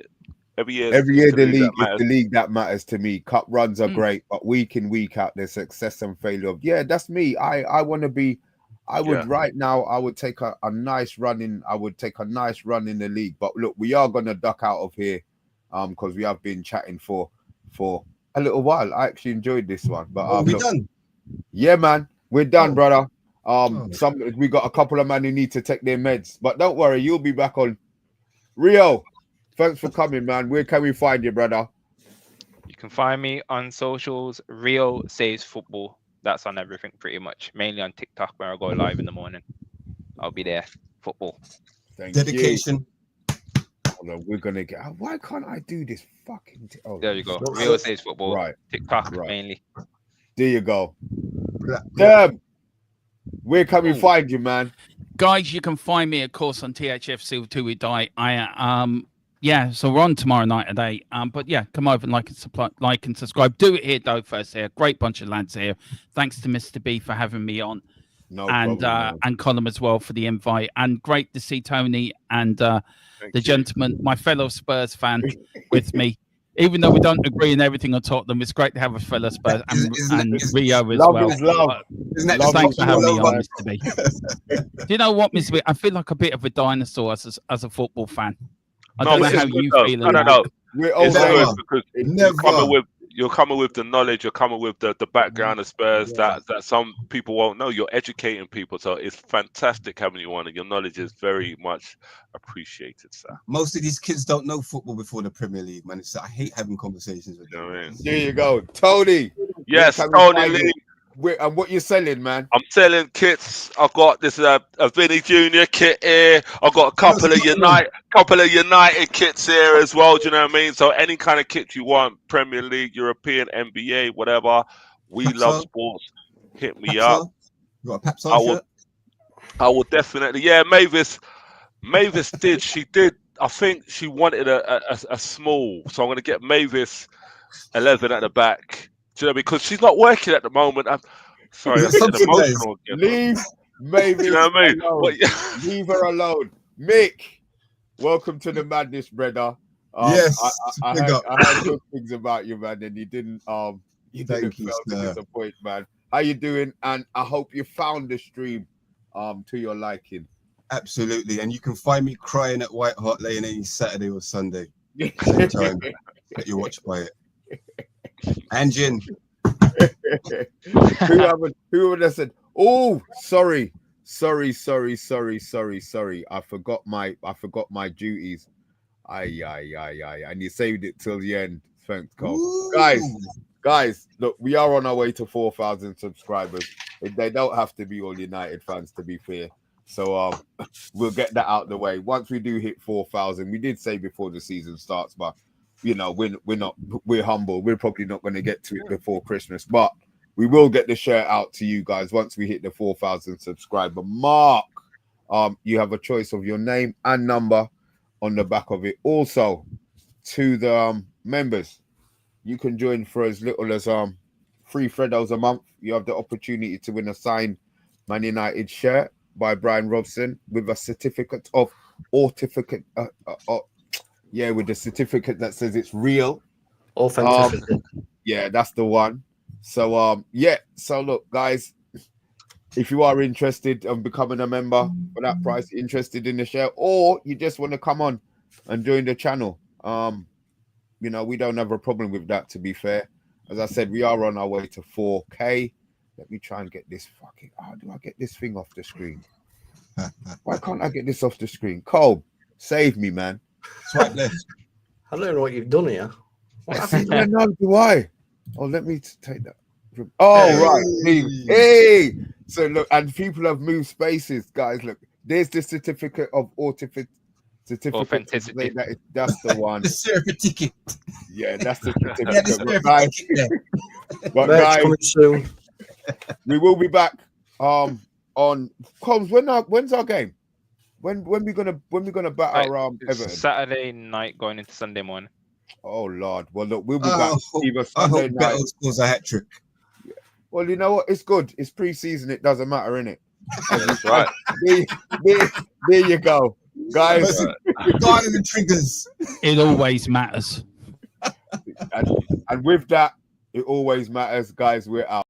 league is the league that matters to me. Cup runs are great, but week in, week out, there's success and failure. Yeah, that's me. I want to be. Right now. I would take a nice run in. I would take a nice run in the league. But look, we are gonna duck out of here, because we have been chatting for a little while. I actually enjoyed this one. But we're done. Yeah, man, we're done, brother. We got a couple of men who need to take their meds, but don't worry, you'll be back on Rio. Thanks for coming, man. Where can we find you, brother? You can find me on socials. Real Saves Football. That's on everything pretty much. Mainly on TikTok where I go live in the morning. I'll be there. Football. Thank Dedication. you. Hold on, we're gonna get. Why can't I do this fucking? There you go. Real Saves Football. Right. TikTok mainly. There you go. Damn. Where can we find you, man? Guys, you can find me, of course, on THFC Till We Die. Yeah, so we're on tomorrow night at 8. But yeah, come over and like and subscribe. Do it here, though, first here. Great bunch of lads here. Thanks to Mr. B for having me on. And Colm as well for the invite. And great to see Tony and the gentleman, my fellow Spurs fan, with me. Even though we don't agree in everything on Tottenham, it's great to have a fellow Spurs and Rio as well. Love. Thanks for having me on, Mr. B. Do you know what, Mr. B? I feel like a bit of a dinosaur as a football fan. I don't know how you feel. No. We're it's all good because you're coming with the knowledge, you're coming with the background of Spurs that some people won't know. You're educating people, so it's fantastic having you on, and your knowledge is very much appreciated, sir. Most of these kids don't know football before the Premier League, man. I hate having conversations with them. You know what I mean? There you go, Tony. Yes, Tony Lee. And what you selling, man? I'm selling kits. I've got this a Vinny Junior kit here. I've got a couple of United kits here as well. Do you know what I mean? So any kind of kit you want, Premier League, European, NBA, whatever. We love sports. Hit me up. You got a Pap shirt? I will definitely. Yeah, Mavis did. She did. I think she wanted a small. So I'm going to get Mavis 11 at the back. Do you know, because she's not working at the moment. I'm sorry, I'm getting emotional again. Leave Mavis you know what I mean? alone. Leave her alone. Mick, welcome to the madness, brother. Yes, I heard good things about you, man, and you didn't fail to disappoint, man. How you doing? And I hope you found the stream to your liking. Absolutely, and you can find me crying at White Hart Lane any Saturday or Sunday. Same time that you watch by it. And Jin. who would have said, oh, sorry. I forgot my duties. Aye. And you saved it till the end. Thanks, Cole. Guys, look, we are on our way to 4,000 subscribers. They don't have to be all United fans, to be fair. So we'll get that out of the way. Once we do hit 4,000, we did say before the season starts, but you know, we're humble. We're probably not going to get to it before Christmas, but we will get the shirt out to you guys once we hit the 4,000 subscriber mark. You have a choice of your name and number on the back of it. Also, to the members, you can join for as little as $3 Freddos a month. You have the opportunity to win a signed Man United shirt by Brian Robson with a certificate of authenticity. With the certificate that says it's real. Authenticity. That's the one. So so look, guys, if you are interested in becoming a member for that price, interested in the share, or you just want to come on and join the channel, we don't have a problem with that, to be fair. As I said, we are on our way to 4K. Let me try and get this how do I get this thing off the screen? Why can't I get this off the screen? Cole, save me, man. Swipe left. I don't know what you've done here. No, do I? Oh, let me take that. Right. Hey. So look, and people have moved spaces, guys. Look, there's the certificate of authenticity. That's the one. The certificate. Yeah, that's the certificate. But guys, soon. we will be back. On Combs, when's our game? When we gonna batter Everton? Saturday night going into Sunday morning. Oh Lord! Well, look, we'll be back either Sunday night. Beto scores a hat trick. Yeah. Well, you know what? It's good. It's pre-season. It doesn't matter, innit? That's right. There you go, guys. Regarding the triggers, it always matters. And with that, it always matters, guys. We're out.